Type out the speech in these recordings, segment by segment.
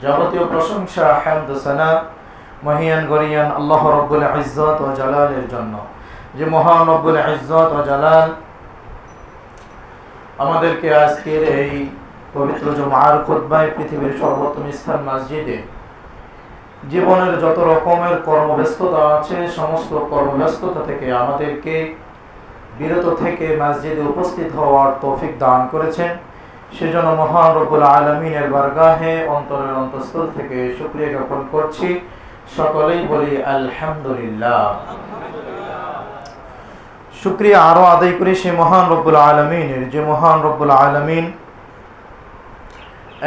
যাবতীয় প্রশংসা হামদ সানা মহিয়ান গরিয়ান আল্লাহ রাব্বুল ইজ্জত ওয়া জালালের জন্য, যে মহান রব্বুল ইজ্জত ওয়া জালাল আমাদেরকে আজকের এই পবিত্র জুমার খুতবায় পৃথিবীর সর্বোত্তম স্থান মসজিদে জীবনের যত রকমের কর্মব্যস্ততা আছে সমস্ত কর্মব্যস্ততা থেকে আমাদেরকে বিরত থেকে মসজিদে উপস্থিত হওয়ার তৌফিক দান করেছেন। সেজন্য মহান রব্বুল আলামিনের বারগাহে অন্তরের অন্তঃস্থল থেকে শুকরিয়া জ্ঞাপন করছি। সকলেই বলি আলহামদুলিল্লাহ। শুকরিয়া আরো আদায় করি সেই মহান রব্বুল আলামিনের, যে মহান রব্বুল আলামিন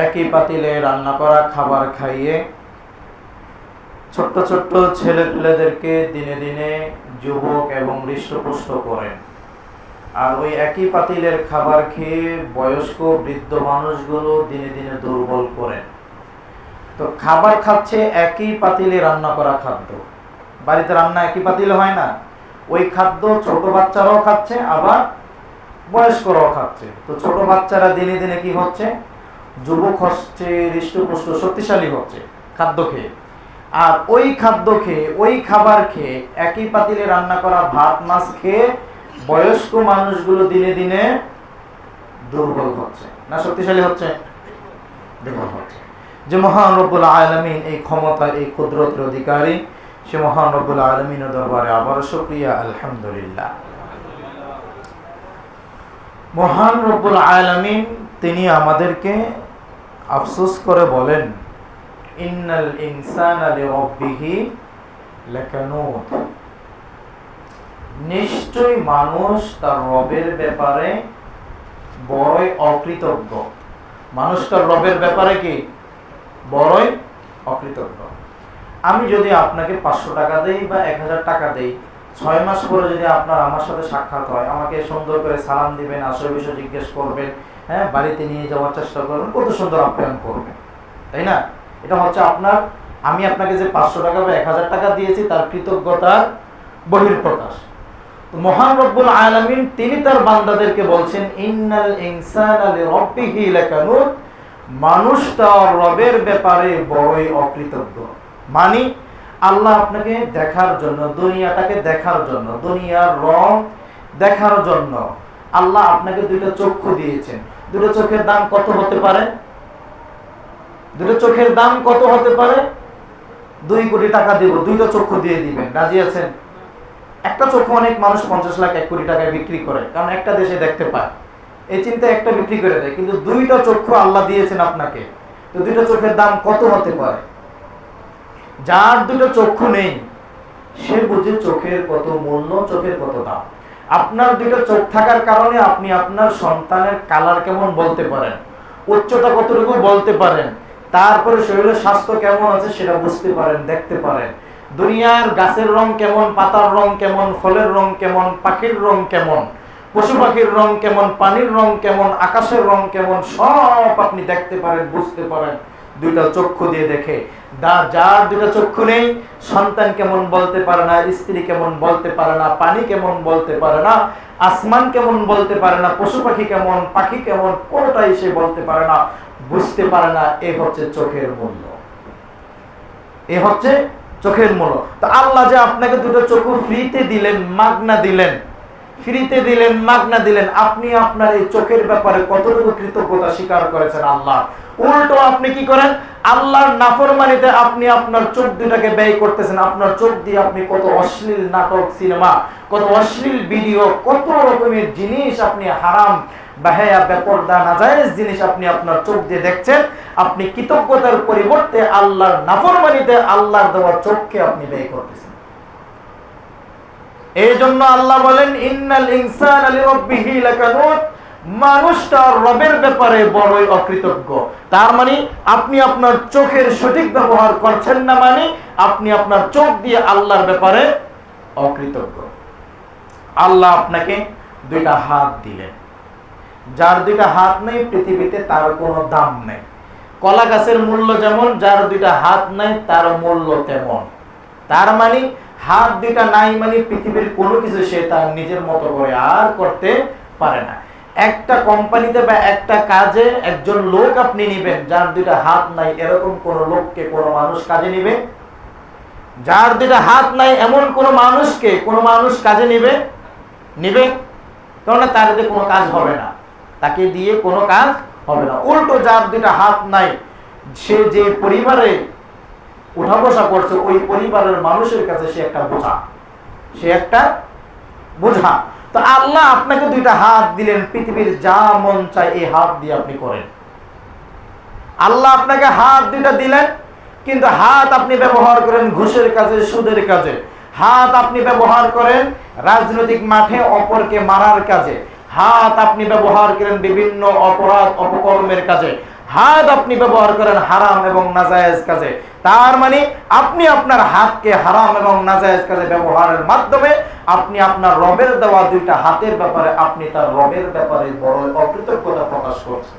একই পাতিলে রান্না করা খাবার খাইয়ে ছোট্ট ছোট্ট ছেলেপেলেদেরকে দিনে দিনে যুবক এবং হৃষ্টপুষ্ট করেন, আর ওই একই পাতিলের খাবার খেয়ে বয়স্ক বৃদ্ধ মানুষগুলো দিনে দিনে দুর্বল করেন। তো খাবার খাচ্ছে একই পাতিলে রান্না করা খাদ্য, বাড়িতে রান্না একই পাতিলে হয় না, ওই খাদ্য ছোট বাচ্চারাও খাচ্ছে আবার বয়স্করাও খাচ্ছে। তো ছোট বাচ্চারা দিনে দিনে কি হচ্ছে, যুবক হচ্ছে, হৃষ্টপুষ্ট শক্তিশালী হচ্ছে খাদ্য খেয়ে, আর ওই খাদ্য খেয়ে ওই খাবার খেয়ে একই পাতিলে রান্না করা ভাত মাছ খেয়ে বয়স্ক মানুষগুলো দিনে দিনে দুর্বল হচ্ছে না শক্তিশালী হচ্ছে? দুর্বল হচ্ছে। যে মহান রব্বুল আলামিন এই ক্ষমতার এই কুদরতের অধিকারী, সে মহান রব্বুল আলামিনের দরবারে আবার শুকরিয়া আলহামদুলিল্লাহ। মহান রব্বুল আলামিন তিনি আমাদেরকে আফসোস করে বলেন, ইন্নাল ইনসানা লিরাব্বিহি লাকানুত, নিশ্চয়ই মানুষ তার রবের ব্যাপারে বড়ই অকৃতজ্ঞ। মানুষ তার রবের ব্যাপারে কি বড়ই অকৃতজ্ঞ। আমি যদি আপনাকে 500 টাকা দেই বা 1000 টাকা দেই, 6 মাস পরে যদি আপনার আমার সাথে সাক্ষাৎ হয়, আমাকে সুন্দর করে সালাম দিবেন, আসল বিষয় জিজ্ঞেস করবেন, হ্যাঁ, বাড়িতে নিয়ে যাওয়ার চেষ্টা করবেন, কত সুন্দর আপ্যায়ন করবেন, তাই না? এটা হচ্ছে আপনার, আমি আপনাকে যে 500 টাকা বা 1000 টাকা দিয়েছি তার কৃতজ্ঞতার বহিঃপ্রকাশ। মহান রব্বুল আলামিন তিনি তার বান্দাদেরকে বলছেন, ইন্নাল ইনসানা লিরাব্বিহি লাকানুত, মানুষ তার রবের ব্যাপারে বড়ই অকৃতজ্ঞ। মানে আল্লাহ আপনাকে দেখার জন্য, দুনিয়াটাকে দেখার জন্য, দুনিয়ার রং দেখার জন্য আল্লাহ আপনাকে দুইটা চক্ষু দিয়েছেন। দুটো চোখের দাম কত হতে পারে? দুটো চোখের দাম কত হতে পারে? 2 কোটি টাকা দেব, দুইটা চক্ষু দিয়ে দিবেন, রাজি আছেন? একটা চক্ষু অনেক মানুষ 50 লাখ 1 কোটি টাকায় বিক্রি করে, কারণ একটা দেশে দেখতে পায়, এই চিন্তা একটা বিক্রি করে দেয়। কিন্তু দুইটা চক্ষু আল্লাহ দিয়েছেন আপনাকে, তো দুইটা চোখের দাম কত হতে পারে? যার দুটো চক্ষু নেই সে বুঝে চোখের কত মূল্য, চোখের কত দাম। আপনার দুটো চোখ থাকার কারণে আপনি আপনার সন্তানের কালার কেমন বলতে পারেন, উচ্চতা কতটুকু বলতে পারেন, তারপরে শরীরের স্বাস্থ্য কেমন আছে সেটা বুঝতে পারেন, দেখতে পারেন। দুনিয়ার গাছের রং কেমন, পাতার রং কেমন, ফলের রং কেমন, পাখির রং কেমন, পশু পাখির রং কেমন, পানির রং কেমন, আকাশের রং কেমন, সব আপনি দেখতে পারেন, বুঝতে পারেন দুইটা চক্ষু দিয়ে দেখে। যার দুইটা চক্ষু নেই, সন্তান কেমন বলতে পারে না, স্ত্রী কেমন বলতে পারে না, পানি কেমন বলতে পারে না, আসমান কেমন বলতে পারে না, পশু পাখি কেমন, পাখি কেমন, কোনটাই সে বলতে পারে না, বুঝতে পারে না। এই হচ্ছে চোখের মূল্য, এই হচ্ছে চোখের মূল্য। তো আল্লাহ যে আপনাকে দুটো চক্ষু ফ্রিতে দিলেন, মাগনা দিলেন, ফ্রিতে দিলেন, মাগনা দিলেন, আপনি আপনার এই চোখের ব্যাপারে কতটুকু কৃতজ্ঞতা স্বীকার করেছেন আল্লাহ? উল্টো আপনি কি করেন, আল্লাহর নাফরমানিতে আপনি আপনার চোখ দুটাকে ব্যয় করতেছেন। আপনার চোখ দিয়ে আপনি কত অশ্লীল নাটক, সিনেমা, কত অশ্লীল ভিডিও, কত রকমের জিনিস আপনি হারাম, বাহেয়া, বেপরদা, নাজায়েজ জিনিস আপনি আপনার চোখ দিয়ে দেখছেন। আপনি কৃতজ্ঞতার পরিবর্তে আল্লাহর নাফরমানিতে আল্লাহর দেওয়া চোখকে আপনি ব্যয় করতেছেন। এই জন্য আল্লাহ বলেন, ইন্নাল ইনসানা লিরাব্বিহি লাকানুত, মানুষ তার রবের ব্যাপারে বড়ই অকৃতজ্ঞ। তার মানে আপনি আপনার চোখের সঠিক ব্যবহার করছেন না, মানে আপনি আপনার চোখ দিয়ে আল্লাহর ব্যাপারে অকৃতজ্ঞ। আল্লাহ আপনাকে দুইটা হাত দিলেন, যার দুইটা হাত নেই পৃথিবীতে তার কোনো দাম নেই। কলা গাছের মূল্য যেমন, যার দুইটা হাত নাই তার মূল্য তেমন। তার মানে হাত দুইটা নাই মানে পৃথিবীর কোনো কিছু সে তার নিজের মতো করে আর করতে পারে না। একটা কোম্পানিতে বা একটা কাজে একজন লোক আপনি নেবেন যার দুইটা হাত নাই, এরকম কোন লোককে কোন মানুষ কাজে নেবে? যার দুইটা হাত নাই এমন কোন মানুষকে কোন মানুষ কাজে নেবে? কারণ তার দিয়ে কোনো কাজ হবে না, তাকে দিয়ে কোনো কাজ হবে না। উল্টো যার দুইটা হাত নাই, সে যে পরিবারে উঠা বসা করছে ওই পরিবারের মানুষের কাছে সে একটা বোঝা। তো আল্লাহ আপনাকে দুইটা হাত দিলেন, পৃথিবীর যা মন চায় এই হাত দিয়ে আপনি করেন। আল্লাহ আপনাকে হাত দুইটা দিলেন, কিন্তু হাত আপনি ব্যবহার করেন ঘুষের কাজে, সুদের কাজে। হাত আপনি ব্যবহার করেন রাজনৈতিক মাঠে অপরকে মারার কাজে। হাত আপনি ব্যবহার করেন বিভিন্ন অপরাধ অপকর্মের কাজে। হাত আপনি ব্যবহার করেন হারাম এবং নাজায়েজ কাজে। তার মানে আপনি আপনার হাতকে হারাম এবং নাজায়েজ কাজে ব্যবহারের মাধ্যমে আপনি আপনার রবের দেওয়া দুইটা হাতের ব্যাপারে আপনি তার রবের ব্যাপারে বড় অকৃতজ্ঞতা প্রকাশ করছেন।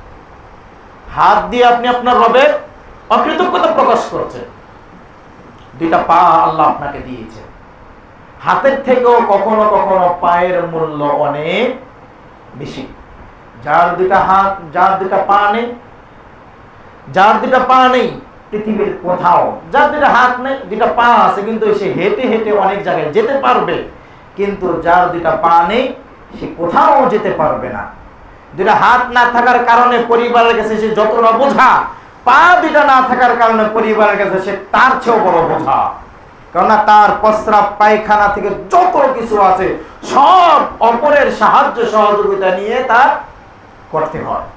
হাত দিয়ে আপনি আপনার রবের অকৃতজ্ঞতা প্রকাশ করছেন। দুইটা পা আল্লাহ আপনাকে দিয়েছে। হাতের থেকেও কখনো কখনো পায়ের মূল্য অনেক বেশি। যার দুইটা হাত, যার দুইটা পা নেই পৃথিবীর কোথাও, যার দুইটা হাত নেই দুইটা পা আছে কিন্তু সে হেঁটে হেঁটে অনেক জায়গায় যেতে পারবে, কিন্তু যার দুইটা পা নেই সে কোথাও যেতে পারবে না। দুইটা হাত না থাকার কারণে পরিবারের কাছে সে যতটা বোঝা, পা দুইটা না থাকার কারণে পরিবারের কাছে সে তার চেয়েও বড় বোঝা। কেননা তার প্রস্রাব পায়খানা থেকে যত কিছু আছে সব অপরের সাহায্য সহযোগিতা নিয়ে তার করতে হয়।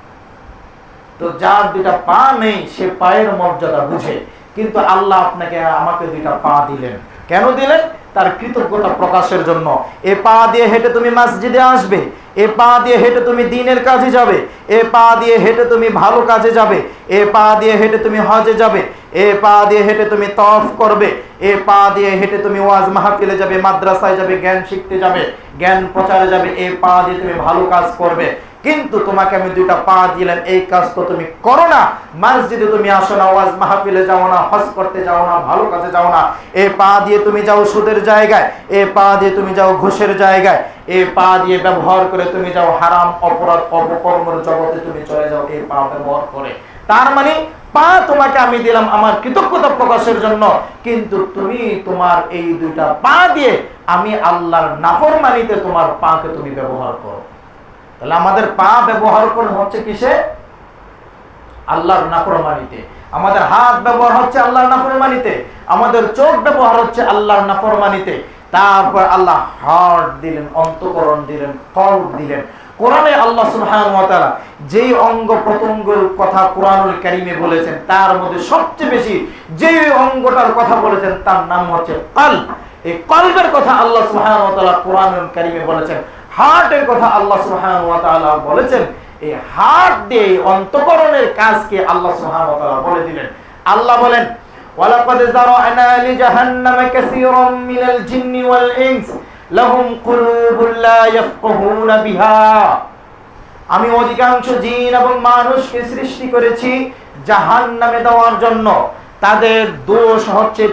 তো যার দুইটা পা নেই সে পায়ের মর্যাদা বুঝে, কিন্তু আল্লাহ আপনাকে আমাকে দুইটা পা দিলেন। কেন দিলেন? তার কৃতজ্ঞতা প্রকাশের জন্য। এ পা দিয়ে হেঁটে তুমি মসজিদে আসবে, এ পা দিয়ে হেঁটে তুমি দ্বীনের কাজে যাবে, এ পা দিয়ে হেঁটে তুমি ভালো কাজে যাবে, এ পা দিয়ে হেঁটে তুমি হজে যাবে, এ পা দিয়ে হেঁটে তুমি তওয়াফ করবে, এ পা দিয়ে হেঁটে তুমি ওয়াজ মাহফিলে যাবে, মাদ্রাসায় যাবে, জ্ঞান শিখতে যাবে, জ্ঞান প্রচারে যাবে, এ পা দিয়ে তুমি ভালো কাজ করবে। কিন্তু তোমাকে আমি দুইটা পা দিলাম, এই কাজ তো তুমি করো না। মসজিদে তুমি আসো না, ওয়াজ মাহফিলে যাও না, হজ করতে যাও না, ভালো কাজে যাও না। এ পা দিয়ে তুমি যাও সুদের জায়গায়, এ পা দিয়ে তুমি যাও ঘুষের জায়গায়, এ পা দিয়ে ব্যবহার করে তুমি যাও হারাম অপরাধ অপকর্মের জগতে তুমি চলে যাও এই পা ব্যবহার করে। তার মানে পা তোমাকে আমি দিলাম আমার কৃতজ্ঞতা প্রকাশের জন্য, কিন্তু তুমি তোমার এই দুইটা পা দিয়ে আমি আল্লাহর নাফরমানিতে তোমার পাকে তুমি ব্যবহার করো। তাহলে আমাদের পা ব্যবহার করে হচ্ছে কিসে? আল্লাহর নাফরমানিতে। আমাদের হাত ব্যবহার হচ্ছে আল্লাহর নাফরমানিতে, আমাদের চোখ ব্যবহার হচ্ছে আল্লাহর নাফরমানিতে। তারপর আল্লাহ হার্ট দিলেন, অন্তঃকরণ দিলেন, কল্ব দিলেন। কোরআনে আল্লাহ সুবহানাহু ওয়া তাআলা যেই অঙ্গ প্রত্যঙ্গের কথা কোরআনুল কারীমে বলেছেন তার মধ্যে সবচেয়ে বেশি যে অঙ্গটার কথা বলেছেন তার নাম হচ্ছে কলব। এই কলবের কথা আল্লাহ সুবহানাহু ওয়া তাআলা কোরআনুল কারীমে বলেছেন। হার্টের কথা আল্লাহ সুবহানাহু ওয়া তাআলা বলেছেন। এই হার্ট দিয়ে অন্তঃকরণের কাজকে আল্লাহ সুবহানাহু ওয়া তাআলা বলে দিলেন। আল্লাহ বলেন, ওয়ালাকাদ যারা'না লিজাহান্নামা কাসীরাম মিনাল জিন্নি ওয়াল ইনস লাহুম কুলুবুন লা ইয়াফকাহুনা বিহা। আমি অধিকাংশ জিন এবং মানুষকে সৃষ্টি করেছি জাহান্নামে দেওয়ার জন্য। তাদের দোষ হচ্ছে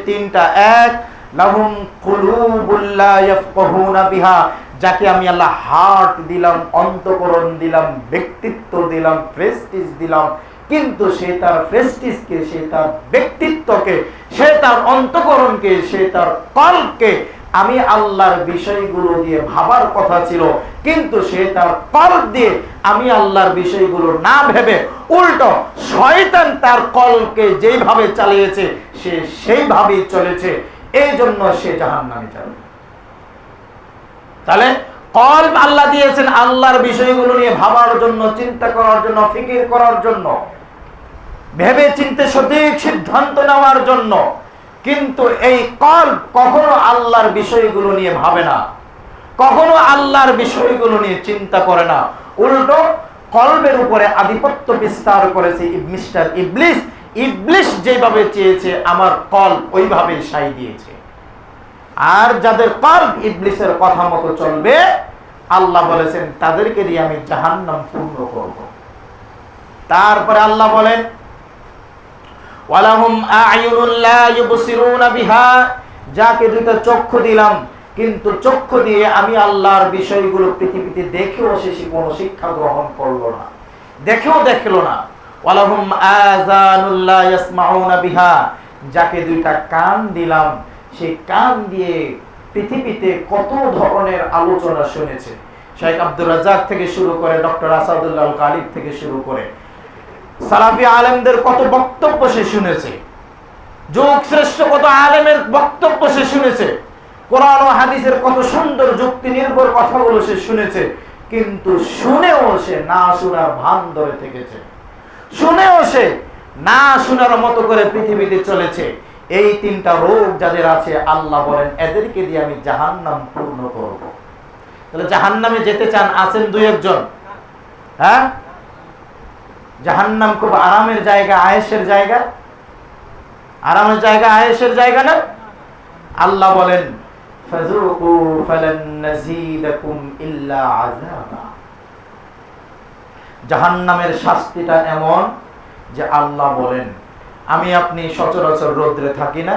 তিনটা। এক, লাহুম কুলুবুন লা ইয়াফকাহুনা বিহা, যাকে আমি আল্লাহ হার্ট দিলাম, অন্তঃকরণ দিলাম, ব্যক্তিত্ব দিলাম, প্রেস্টিজ দিলাম, কিন্তু সে তার প্রেস্টিজকে, সে তার ব্যক্তিত্বকে, সে তার অন্তঃকরণকে, সে তার কলবকে আমি আল্লাহর বিষয়গুলো দিয়ে ভাবার কথা ছিল, কিন্তু সে তার কলব দিয়ে আমি আল্লাহর বিষয়গুলো না ভেবে উল্টো শয়তান তার কলবকে যেইভাবে চালিয়েছে সে সেইভাবেই চলেছে। এই জন্য সে জাহান্নামে যাবে। তাহলে কলব আল্লাহ দিয়েছেন আল্লাহর বিষয়গুলো নিয়ে ভাবার জন্য, চিন্তা করার জন্য, ফিকির করার জন্য, ভেবে চিন্তে সঠিক সিদ্ধান্ত নেওয়ার জন্য। কিন্তু এই কলব কখনো আল্লাহর বিষয়গুলো নিয়ে ভাবে না, কখনো আল্লাহর বিষয়গুলো নিয়ে চিন্তা করে না। উল্টো কলবের উপরে আধিপত্য বিস্তার করেছে মিস্টার ইবলিস। ইবলিস যেভাবে চেয়েছে আমার কলব ওইভাবে সাই দিয়েছে। আর যাদের কলব ইবলিসের কথা মতো চলবে আল্লাহ বলেছেন তাদেরকে দিয়ে আমি জাহান্নাম পূর্ণ করব। তারপরে আল্লাহ বলেন, ওয়ালাহুম আ'য়ুনুন লা ইউবসিরুনা বিহা, যাকে দুটো চক্ষু দিলাম কিন্তু চক্ষু দিয়ে আমি আল্লাহর বিষয়গুলো পৃথিবীতে দেখেও সে কোনো শিক্ষা গ্রহণ করলো না, দেখলো না। ওয়ালাহুম আযানুল লা ইয়াসমাউনা বিহা, যাকে দুইটা কান দিলাম, সেই কান দিয়ে পৃথিবীতে কত ধরনের আলোচনা শুনেছে। শেখ আব্দুর রাজ্জাক থেকে শুরু করে ডক্টর আসাদুল্লাহ গালিব থেকে শুরু করে সালাফি আলেমদের কত বক্তব্য সে শুনেছে, যুগ শ্রেষ্ঠ কত আলেমের বক্তব্য সে শুনেছে, কোরআন ও হাদিসের কত সুন্দর যুক্তি নির্ভর কথাগুলো সে শুনেছে। কিন্তু শুনেও সে না শোনার ভান ধরে থেকেছে, শুনেও সে না শোনার মতো করে পৃথিবীতে চলেছে। এই তিনটা রোগ যাদের আছে, আল্লাহ বলেন এদেরকে দিয়ে আমি জাহান্নাম পূর্ণ করব। তাহলে জাহান্নামে যেতে চান আছেন দুই একজন? হ্যাঁ, জাহান্নাম খুব আরামের জায়গা, আয়েশের জায়গা, আরামের জায়গা, আয়েশের জায়গা না? আল্লাহ বলেন ফাযুকু ফালান নাযীদাকুম ইল্লা আযাবা। জাহান্নামের শাস্তিটা এমন যে আল্লাহ বলেন আমি আপনি সচরাচর রোদ্রে থাকি না,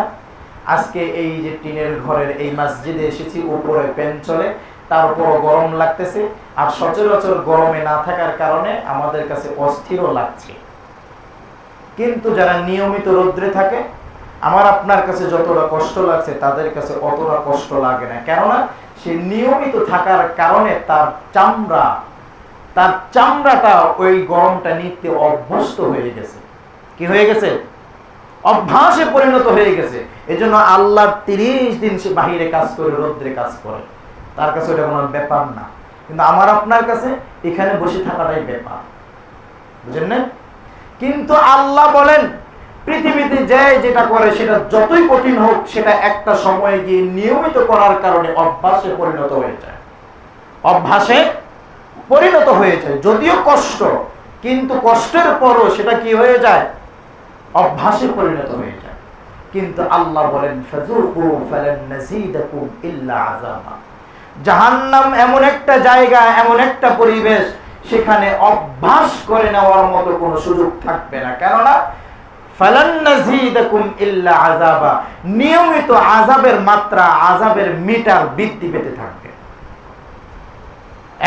আজকে এই যে টিনের ঘরের এই মসজিদে এসেছি, উপরে ফ্যান চলে, তারপর গরম লাগতেছে, আর সচরাচর গরমে না থাকার কারণে আমাদের কাছে অস্থিরও লাগছে। কিন্তু যারা নিয়মিত রোদ্রে থাকে, আমার আপনার কাছে যতটা কষ্ট লাগছে তাদের কাছে অতটা কষ্ট লাগে না, কেননা সে নিয়মিত থাকার কারণে তার চামড়াটা ওই গরমটা নিতে অভ্যস্ত হয়ে গেছে। কি হয়ে গেছে? অভ্যাসে পরিণত হয়ে গেছে। এজন্য আল্লাহ 30 দিন সে বাহিরে কাজ করে, রোদ্রে কাজ করে, তার কাছে ওটা কোনো ব্যাপার না। কিন্তু আমার আপনার কাছে এখানে বসে থাকাটাই ব্যাপার, বুঝেন না? কিন্তু আল্লাহ বলেন পৃথিবীতে যে যেটা করে সেটা যতই কঠিন হোক, সেটা একটা সময় গিয়ে নিয়মিত করার কারণে অভ্যাসে পরিণত হয়ে যায়, অভ্যাসে পরিণত হয়ে যায়। যদিও কষ্ট, কিন্তু কষ্টের পরও সেটা কি হয়ে যায়? অভ্যাসে পরিণত হয়ে যায়। কিন্তু আল্লাহ বলেন ফাযুকু ফালান নাযীদাকুম ইল্লা আযাবা। জাহান্নাম এমন একটা জায়গা, এমন একটা পরিবেশ, সেখানে অভ্যাস করে নেওয়ার মতো কোনো সুযোগ থাকবে না। কেননা ফালান নাযীদাকুম ইল্লা আযাবা, নিয়মিত আযাবের মাত্রা, আযাবের মিটার বৃদ্ধি পেতে থাকবে।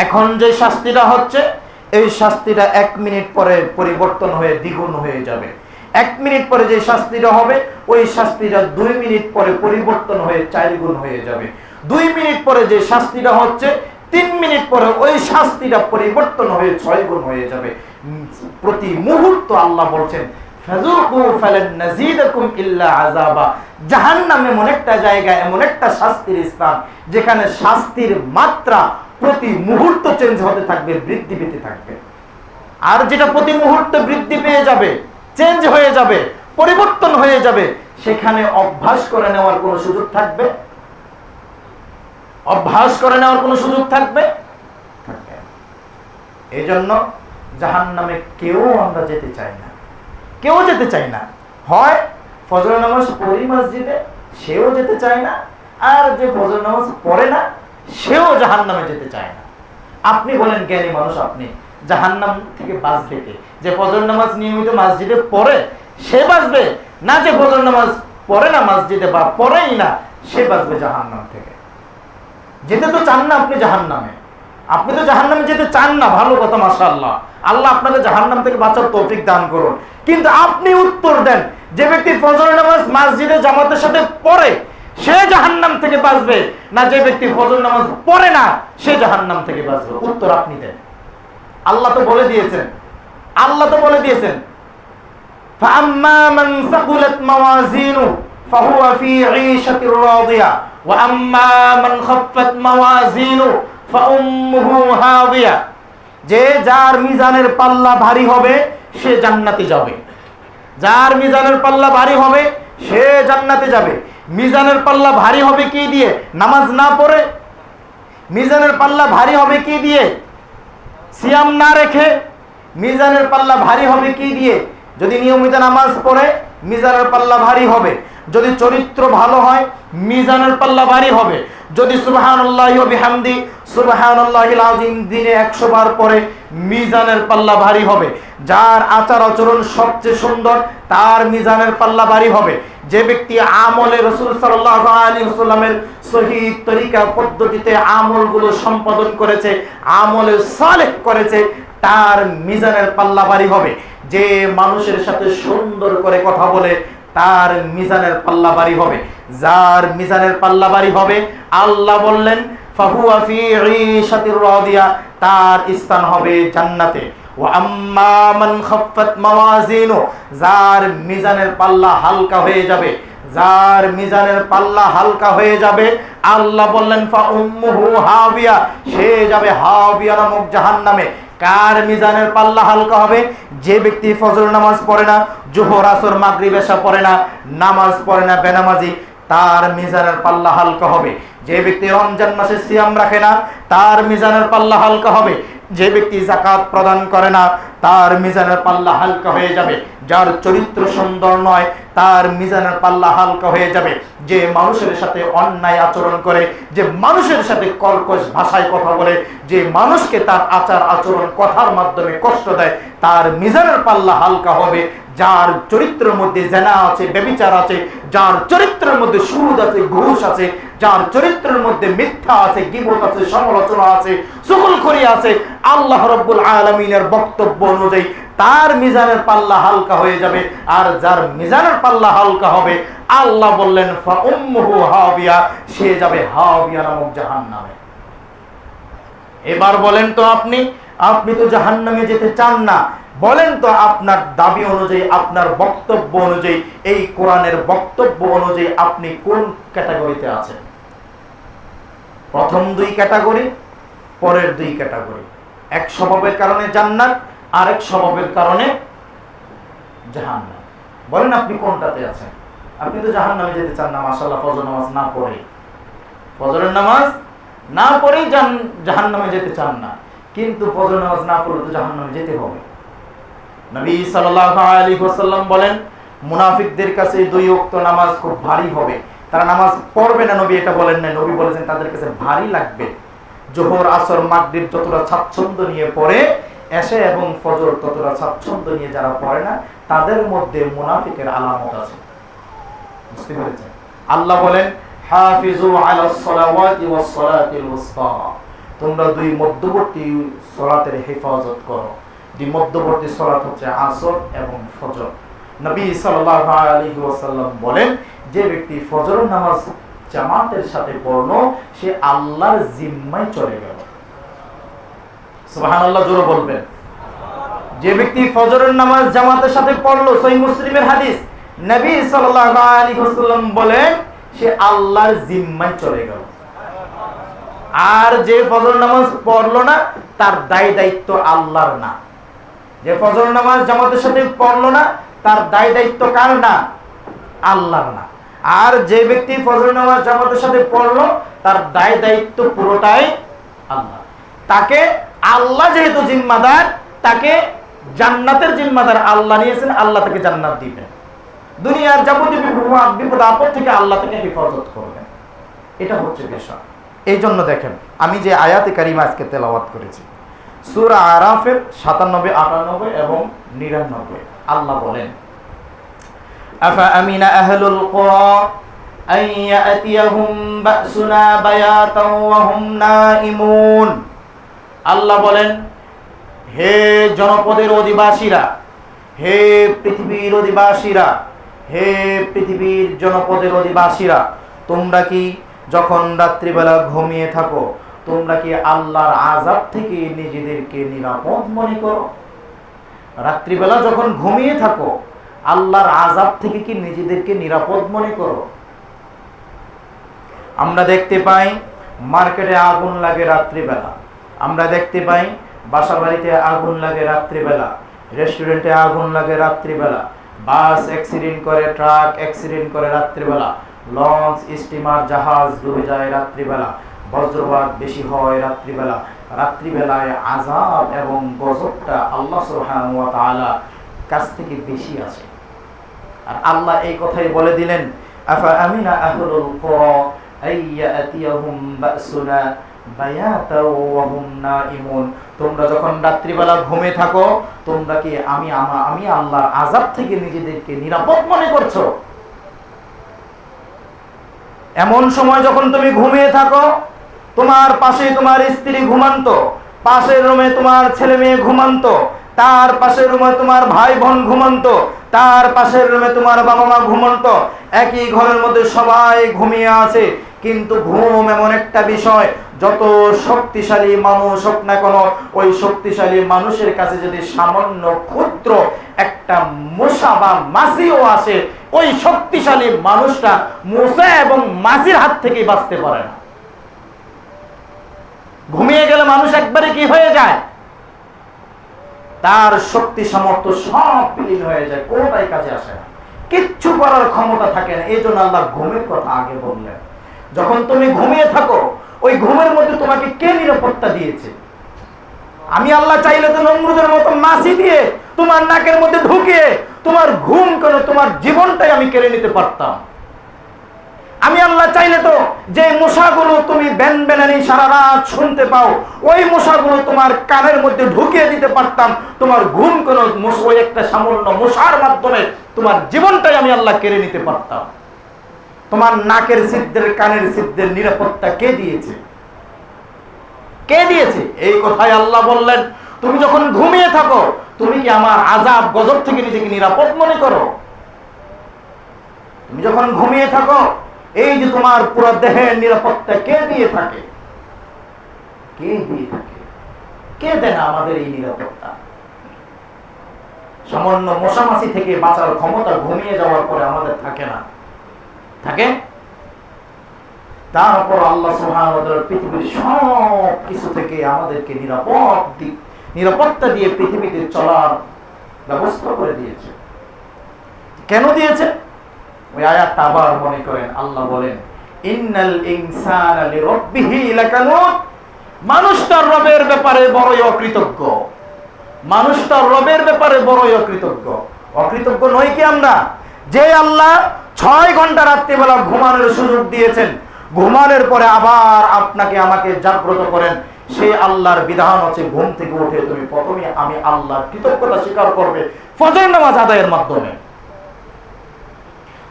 এখন যে শাস্তিটা হচ্ছে, এই শাস্তিটা 1 মিনিট পরে পরিবর্তন হয়ে দ্বিগুণ হয়ে যাবে। 1 মিনিট পরে যে শাস্তিটা হবে, ওই শাস্তিটা 2 মিনিট পরে পরিবর্তন হয়ে 4 গুণ হয়ে যাবে। 2 মিনিট পরে যে শাস্তিটা হচ্ছে, 3 মিনিট পরে ওই শাস্তিটা পরিবর্তন হয়ে 6 গুণ হয়ে যাবে। প্রতি মুহূর্ত আল্লাহ বলছেন ফাযুকু ফালান নাযীদাকুম ইল্লা আযাবা। জাহান্নাম এমন একটা জায়গা, এমন একটা শাস্তির স্থান, যেখানে শাস্তির মাত্রা প্রতি মুহূর্ত চেঞ্জ হতে থাকবে, বৃদ্ধি পেতে থাকবে। আর যেটা প্রতি মুহূর্তে বৃদ্ধি পেয়ে যাবে, চেঞ্জ হয়ে যাবে, পরিবর্তন হয়ে যাবে, সেখানে অভ্যাস করে নেওয়ার কোনো সুযোগ থাকবে? অভ্যাস করে নেওয়ার কোনো সুযোগ থাকবে? এই জন্য জাহান্নামে কেউ আমরা যেতে চাই না, কেউ যেতে চাই না। হয় ফজর নামাজ পড়ি মসজিদে, সেও যেতে চায় না, আর যে ফজর নামাজ পড়ে না, সেও জাহান্নামে যেতে চায় না। আপনি বলেন জ্ঞানী মানুষ, আপনি জাহান্নাম থেকে বাঁচবে কে? যে ফজর নামাজ নিয়মিত মসজিদে পড়ে সে বাঁচবে, না যে ফজর নামাজ পড়ে না মসজিদে বা পড়েই না সে বাঁচবে জাহান্নাম থেকে? যেতে তো চান না আপনি জাহান্নামে, আপনি তো জাহান্নামে যেতে চান না, ভালো কথা, মাশাআল্লাহ, আল্লাহ আপনাকে জাহান্নাম থেকে বাঁচার তৌফিক দান করুন। কিন্তু আপনি উত্তর দেন, যে ব্যক্তি ফজর নামাজ মসজিদে জামাতের সাথে পড়ে সে জাহান্নাম থেকে বাঁচবে, না যে ব্যক্তি ফজর নামাজ পড়ে না সে জাহান্নাম থেকে বাঁচবে? উত্তর আপনি দেন। আল্লাহ তো বলে দিয়েছেন, আল্লাহ তো বলে দিয়েছেন ফাআম্মা মান সাকুলাত মাওয়াজিনু ফাহুয়া ফি ঈশাতির রাদিয়া ওয়া আম্মা মান খাফফাত মাওয়াজিনু ফাউম্মুহু হাবিয়া। যে যার মিজানের পাল্লা ভারী হবে সে জান্নাতে যাবে, যার মিজানের পাল্লা ভারী হবে সে জান্নাতে যাবে। মিজানের পাল্লা ভারী হবে কি দিয়ে? নামাজ না পড়ে। মিজানের পাল্লা ভারী হবে কি দিয়ে? সিয়াম না রেখে। মিজানের পাল্লা ভারী হবে কি দিয়ে? যদি নিয়মিত নামাজ পড়ে মিজানের পাল্লা ভারী হবে, যদি চরিত্র ভালো হয় মিজানের পাল্লা ভারী হবে, যদি সুবহানাল্লাহি ওয়া বিহামদি সুবহানাল্লাহিল আযীম, দিনে 100 বার পরে মিজানের পাল্লা ভারী হবে। যার আচার আচরণ সবচেয়ে সুন্দর তার মিজানের পাল্লা ভারী হবে। যে ব্যক্তি আমলে রাসূল সাল্লাল্লাহু আলাইহি ওয়াসাল্লামের সহিহ তরিকা পদ্ধতিতে আমলগুলো সম্পাদন করেছে, আমলে সালেহ করেছে, তার মিজানের পাল্লা ভারী হবে। যে মানুষের সাথে সুন্দর করে কথা বলে তার মিজানের পাল্লা ভারী হবে। যার মিজানের পাল্লা ভারী হবে, আল্লাহ বললেন ফাহুয়া ফি ঈশাতির রাদিয়া, তার স্থান হবে জান্নাতে। ওয়া আম্মা মান খাফফাত মাওয়াজিনু, যার মিজানের পাল্লা হালকা হয়ে যাবে, যার মিজানের পাল্লা হালকা হয়ে যাবে, আল্লাহ বললেন ফা উম্মুহু হাবিয়া, সে যাবে হাবিয়া নামক জাহান্নামে। কার মিজানের পাল্লা হালকা হবে? যে ব্যক্তি ফজর নামাজ পড়ে না, জোহর আসর মাগরিব এশা পড়ে না, নামাজ পড়ে না, বেনামাজি, তার মিজানের পাল্লা হালকা হবে। যে ব্যক্তি রমজান মাসে সিয়াম রাখে না, তার মিজানের পাল্লা হালকা হবে। যে ব্যক্তি যাকাত প্রদান করে না, তার মিজানের পাল্লা হালকা হয়ে যাবে। যার চরিত্র সুন্দর নয়, তার মিজানের পাল্লা হালকা হয়ে যাবে। যে মানুষের সাথে অন্যায় আচরণ করে, যে মানুষের সাথে কর্কশ ভাষায় কথা বলে, যে মানুষকে তার আচার আচরণ কথার মাধ্যমে কষ্ট দেয়, তার মিজানের পাল্লা হালকা হবে। যার চরিত্রের মধ্যে জেনা আছে, ব্যভিচার আছে, যার চরিত্রের মধ্যে সুদ আছে, ঘুষ আছে, যার চরিত্রের মধ্যে মিথ্যা আছে, গীবত আছে, সমালোচনা আছে, চুগলখড়ি আছে, আল্লাহ রাব্বুল আলামিনের বক্তব্য অনুযায়ী তার মিজানের পাল্লা হালকা হয়ে যাবে। আর যার মিজানের পাল্লা হালকা হবে, আল্লাহ বললেন ফা উম্মুহু হাবিয়া, সে যাবে হাবিয়া নামক জাহান্নামে। এবার বলেন তো আপনি তো জাহান্নামে যেতে চান না, বলেন তো আপনার দাবি অনুযায়ী, আপনার বক্তব্য অনুযায়ী, এই কোরআনের বক্তব্য অনুযায়ী আপনি কোন ক্যাটাগরিতে আছেন? প্রথম 2 ক্যাটাগরি, পরের 2 ক্যাটাগরি। এক স্বভাবের কারণে জান্নাত, আরেক স্বভাবের কারণে জাহান্নাম। বলেন আপনি কোনটাতে আছেন? আপনি তো জাহান্নামে যেতে চান না, মাশাআল্লাহ, ফজর নামাজ না পড়ে, ফজরের নামাজ না পড়েই জাহান্নামে যেতে চান না, কিন্তু ফজর নামাজ না পড়লে তো জাহান্নামে যেতে হবে। নবী সাল্লাল্লাহু আলাইহি ওয়াসাল্লাম বলেন মুনাফিকদের কাছে 2 ওয়াক্ত নামাজ খুব ভারী হবে, তারা নামাজ পড়বে না। নবী এটা বলেন না, নবী বলেছেন তাদের কাছে ভারী লাগবে। জোহর আসর মাগরিব যতটা স্বাচ্ছন্দ্য নিয়ে পড়ে, এশা এবং ফজর ততটা স্বাচ্ছন্দ্য নিয়ে যারা পড়ে না, তাদের মধ্যে মুনাফিকের আলামত আছে। বুঝতে পেরেছেন? আল্লাহ বলেন হাফিজু আলাস সালাওয়াতি ওয়াস সালাতিল উসতা, তোমরা 2 মধ্যবর্তী সালাতের হেফাজত করো। 2 মধ্যবর্তী সালাত হচ্ছে আসর এবং ফজর। নবী সাল্লাল্লাহু আলাইহি ওয়াসাল্লাম বলেন যে ব্যক্তি ফজর নামাজ জামাতের সাথে পড়লো, সে আল্লাহর জিম্মায় চলে গেল। সুবহানাল্লাহ, জোরে বলবেন। যে ব্যক্তি ফজরের নামাজ জামাতের সাথে পড়লো, সহিহ মুসলিমের হাদিস, নবী সাল্লাল্লাহু আলাইহি ওয়াসাল্লাম বলেন সে আল্লাহর জিম্মায় চলে গেল। আর যে ফজর নামাজ পড়লো না, তার দায় দায়িত্ব আল্লাহর না। যে ফজর নামাজ জামাতের সাথে পড়লো না, তার দায় দায়িত্ব কার না? আল্লাহর না। আর যে ব্যক্তি ফজর নামাজ জামাতের সাথে পড়লো, তার দায় দায়িত্ব পুরোটাই আল্লাহ। তাকে আল্লাহ যেহেতু জিম্মাদার, তাকে জান্নাতের জিম্মাদার আল্লাহ নিয়েছেন, আল্লাহ তাকে জান্নাত দিবেন। দুনিয়ার যাবতীয় বিপদ আপদ থেকে আল্লাহ তাকে হেফাজত করবেন। এটা হচ্ছে বিষয়। এই জন্য দেখেন, আমি যে আয়াতে কারিমা আজকে তেলাওয়াত করেছি, সূরা আরাফের 97, 98 এবং 99, আল্লাহ বলেন আফা আমিনা আহলুল কুরা আন ইয়াতিয়াহুম বাসুনা বায়াতাও ওয়া হুম নাইমুন। আল্লাহ বলেন হে জনপদের অধিবাসীরা, হে পৃথিবীর অধিবাসীরা, হে পৃথিবীর জনপদের অধিবাসীরা, তোমরা কি যখন রাত্রিবেলা ঘুমিয়ে থাকো, তোমরা কি আল্লাহর আযাব থেকে নিজেদেরকে নিরাপদ মনে করো? রাত্রিবেলা যখন ঘুমিয়ে থাকো, আল্লাহর আযাব থেকে কি নিজেদেরকে নিরাপদ মনে করো? আমরা দেখতে পাই মার্কেটে আগুন লাগে রাত্রিবেলা, আমরা দেখতে পাই বাসা বাড়িতে আগুন লাগে রাত্রিবেলা, রেস্টুরেন্টে আগুন লাগে রাত্রিবেলা, বাস অ্যাক্সিডেন্ট করে, ট্রাক অ্যাক্সিডেন্ট করে রাত্রিবেলা, লঞ্চ স্টিমার জাহাজ ডুবে যায় রাত্রিবেলা, বজ্রপাত বেশি হয় রাত্রিবেলা। রাত্রিবেলায় আযাব এবং গজবটা আল্লাহ সুবহানাহু ওয়া তাআলা কাছ থেকে বেশি আছে। আর আল্লাহ এই কথাই বলে দিলেন আফা আমিনা আহলুল কুরা আইয়াতিয়াহুম বাসুনা বায়াতাও ওয়া হুম নাইমুন, তোমরা যখন রাত্রিবেলা ঘুমে থাকো তোমরা কি আমি আল্লাহর আযাব থেকে নিজেদেরকে নিরাপদ মনে করছো? এমন সময় যখন তুমি ঘুমিয়ে থাকো, তোমার পাশে তোমার স্ত্রী ঘুমান্ত, পাশের রুমে তোমার ছেলে মেয়ে ঘুমান্ত, তার পাশের রুমে তোমার ভাই বোন ঘুমান্ত, তার পাশের রুমে তোমার বাবা মা ঘুমান্ত, একই ঘরের মধ্যে সবাই ঘুমিয়ে আছে। কিন্তু ঘুম এমন একটা বিষয়, যত শক্তিশালী মানুষ হোক না কেন, ওই শক্তিশালী মানুষের কাছে যদি সামান্য ক্ষুদ্র একটা মশা বা মাছিও আসে, ওই শক্তিশালী মানুষটা মশা এবং মাছির হাত থেকে বাঁচতে পারে না। ঘুমিয়ে গেলে মানুষ একবারে কি হয়ে যায়, তার শক্তি সামর্থ্য সব বিলীন হয়ে যায়, কোনোটাই কাজে আসে না, কিচ্ছু করার ক্ষমতা থাকে না। এই জন্য আল্লাহ ঘুমের কথা আগে বললেন। যখন তুমি ঘুমিয়ে থাকো, ওই ঘুমের মধ্যে তোমাকে কে নিরাপত্তা দিয়েছে? আমি আল্লাহ চাইলে তো নমরুদের মতো মাছি দিয়ে তোমার নাকের মধ্যে ঢুকিয়ে তোমার ঘুম কেন, তোমার জীবনটাই আমি কেড়ে নিতে পারতাম। আমি আল্লাহ চাইলে তো যে মশাগুলো তুমি বেনবেনানি সারা রাত শুনতে পাও, ওই মশাগুলো তোমার কানের মধ্যে ঢুকিয়ে দিতে পারতাম। তোমার ঘুম কেন, ওই একটা সামান্য মশার মাধ্যমে তোমার জীবনটাই আমি আল্লাহ কেড়ে নিতে পারতাম। তোমার নাকের ছিদ্রের কানের ছিদ্রের নিরাপত্তা কে দিয়েছে? কে দিয়েছে? এই কথাই আল্লাহ বললেন, তুমি যখন ঘুমিয়ে থাকো তুমি কি আমার আযাব গজব থেকে নিজেকে নিরাপদ মনে করো? তুমি যখন ঘুমিয়ে থাকো, এই যে তোমার পুরো দেহের নিরাপত্তা কে দিয়ে থাকে? কে দিয়ে থাকে? কে দেন আমাদের এই নিরাপত্তা? সামান্য মশামাছি থেকে বাঁচার ক্ষমতা ঘুমিয়ে যাওয়ার পরে আমাদের থাকে না, থাকে? তারপর আল্লাহ সুবহানাহু ওয়া তাআলা পৃথিবীর সব কিছু থেকে আমাদেরকে নিরাপত্তা দিয়ে পৃথিবীতে চলার ব্যবস্থা করে দিয়েছে। কেন দিয়েছে? ওই আয়াতটা আবার মনে করেন, আল্লাহ বলেন, ইন্নাল ইনসানা লিরাব্বিহি লাকানুত, মানুষ তার রবের ব্যাপারে বড়ই অকৃতজ্ঞ। মানুষ তার রবের ব্যাপারে বড়ই অকৃতজ্ঞ। অকৃতজ্ঞ নই কি আমরা? যে আল্লাহ 6 ঘন্টা রাত্রিবেলা ঘুমানোর সুযোগ দিয়েছেন, ঘুমানোর পরে আবার আপনাকে আমাকে জাগ্রত করেন, সেই আল্লাহর বিধান হচ্ছে ঘুম থেকে উঠে তুমি প্রথমে আমি আল্লাহর কৃতজ্ঞতা স্বীকার করবে ফজর নামাজ আদায়ের মাধ্যমে।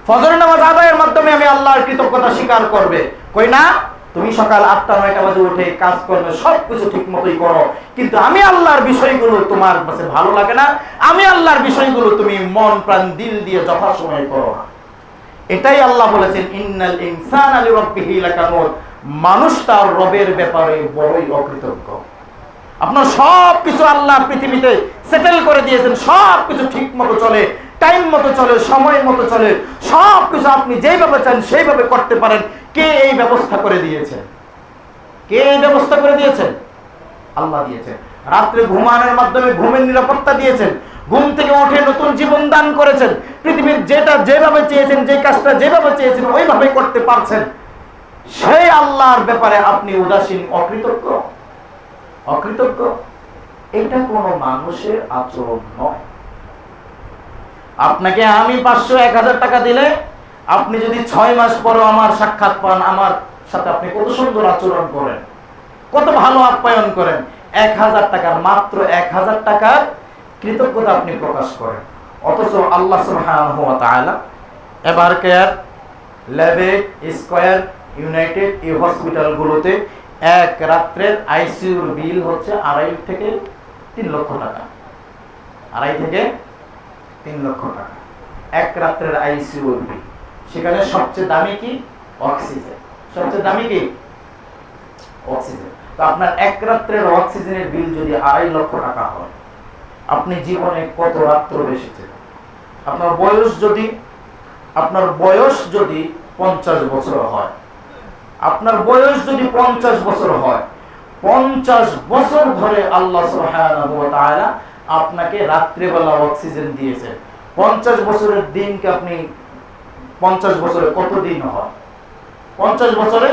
ফজর নামাজ আদায়ের মাধ্যমে আমি আল্লাহর কৃতজ্ঞতা স্বীকার করবে। কই না, তুমি সকাল 8টা-9টা বাজে উঠে কাজ করবে, সবকিছু ঠিক মতোই করো, কিন্তু আমি আল্লাহর বিষয়গুলো তোমার কাছে ভালো লাগে না, আমি আল্লাহর বিষয়গুলো তুমি মন প্রাণ দিল দিয়ে যথাসময়ে করো না। এটাই আল্লাহ বলেছেন, ইন্নাল ইনসানা লিরাব্বিহি লাকানুত, মানুষ তার রবের ব্যাপারে বড়ই অকৃতজ্ঞ। আপনার সবকিছু আল্লাহ পৃথিবীতে সেটেল করে দিয়েছেন, সবকিছু ঠিক মতো চলে, টাইম মতো চলে, সময় মতো চলে, সবকিছু আপনি যেইভাবে চান সেইভাবে করতে পারেন। কে এই ব্যবস্থা করে দিয়েছেন? কে এই ব্যবস্থা করে দিয়েছেন? আল্লাহ দিয়েছেন। রাত্রে ঘুমানোর মাধ্যমে ঘুমের নিরাপত্তা দিয়েছেন, ঘুম থেকে উঠে নতুন জীবন দান করেছেন, পৃথিবীর যেটা যেভাবে চেয়েছেন, যে কাজটা যেভাবে চেয়েছেন ওইভাবে করতে পারছেন। সেই আল্লাহর ব্যাপারে আপনি উদাসীন, অকৃতজ্ঞ। অকৃতজ্ঞ এটা কোনো মানুষের আচরণ নয়। আপনাকে আমি 500-1000 টাকা দিলে আপনি যদি 6 মাস পরে আমার সাক্ষাৎ পান, আমার সাথে আপনি কত সুন্দর আচরণ করেন, কত ভালো আপ্যায়ন করেন। 1000 টাকার, মাত্র 1000 টাকার কৃতজ্ঞতা আপনি প্রকাশ করেন। অথচ আল্লাহ সুবহানাহু ওয়া তাআলা এভার কেয়ার, ল্যাবেট, স্কয়ার, ইউনাইটেড এই হসপিটালগুলোতে এক রাত্রের আইসিইউর বিল হচ্ছে 2.5 থেকে 3 লক্ষ টাকা। 2.5 থেকে 3 লক্ষ টাকা এক রাত্রের আইসিইউর বিল। সেখানে সবচেয়ে দামি কি? অক্সিজেন। সবচেয়ে দামি কি? অক্সিজেন। তো আপনার এক রাত্রের অক্সিজেনের বিল যদি 2.5 লক্ষ টাকা হয়, আপনি জীবনে কত রাত্র বেঁচেছেন? আপনার বয়স যদি 50 বছর হয়, আপনার বয়স যদি 50 বছর হয়, 50 বছর ধরে আল্লাহ সুবহানাহু ওয়া তাআলা আপনাকে রাত্রিবেলা অক্সিজেন দিয়েছেন। 50 বছরের দিনকে আপনি 50 বছরে কত দিন হয়? 50 বছরে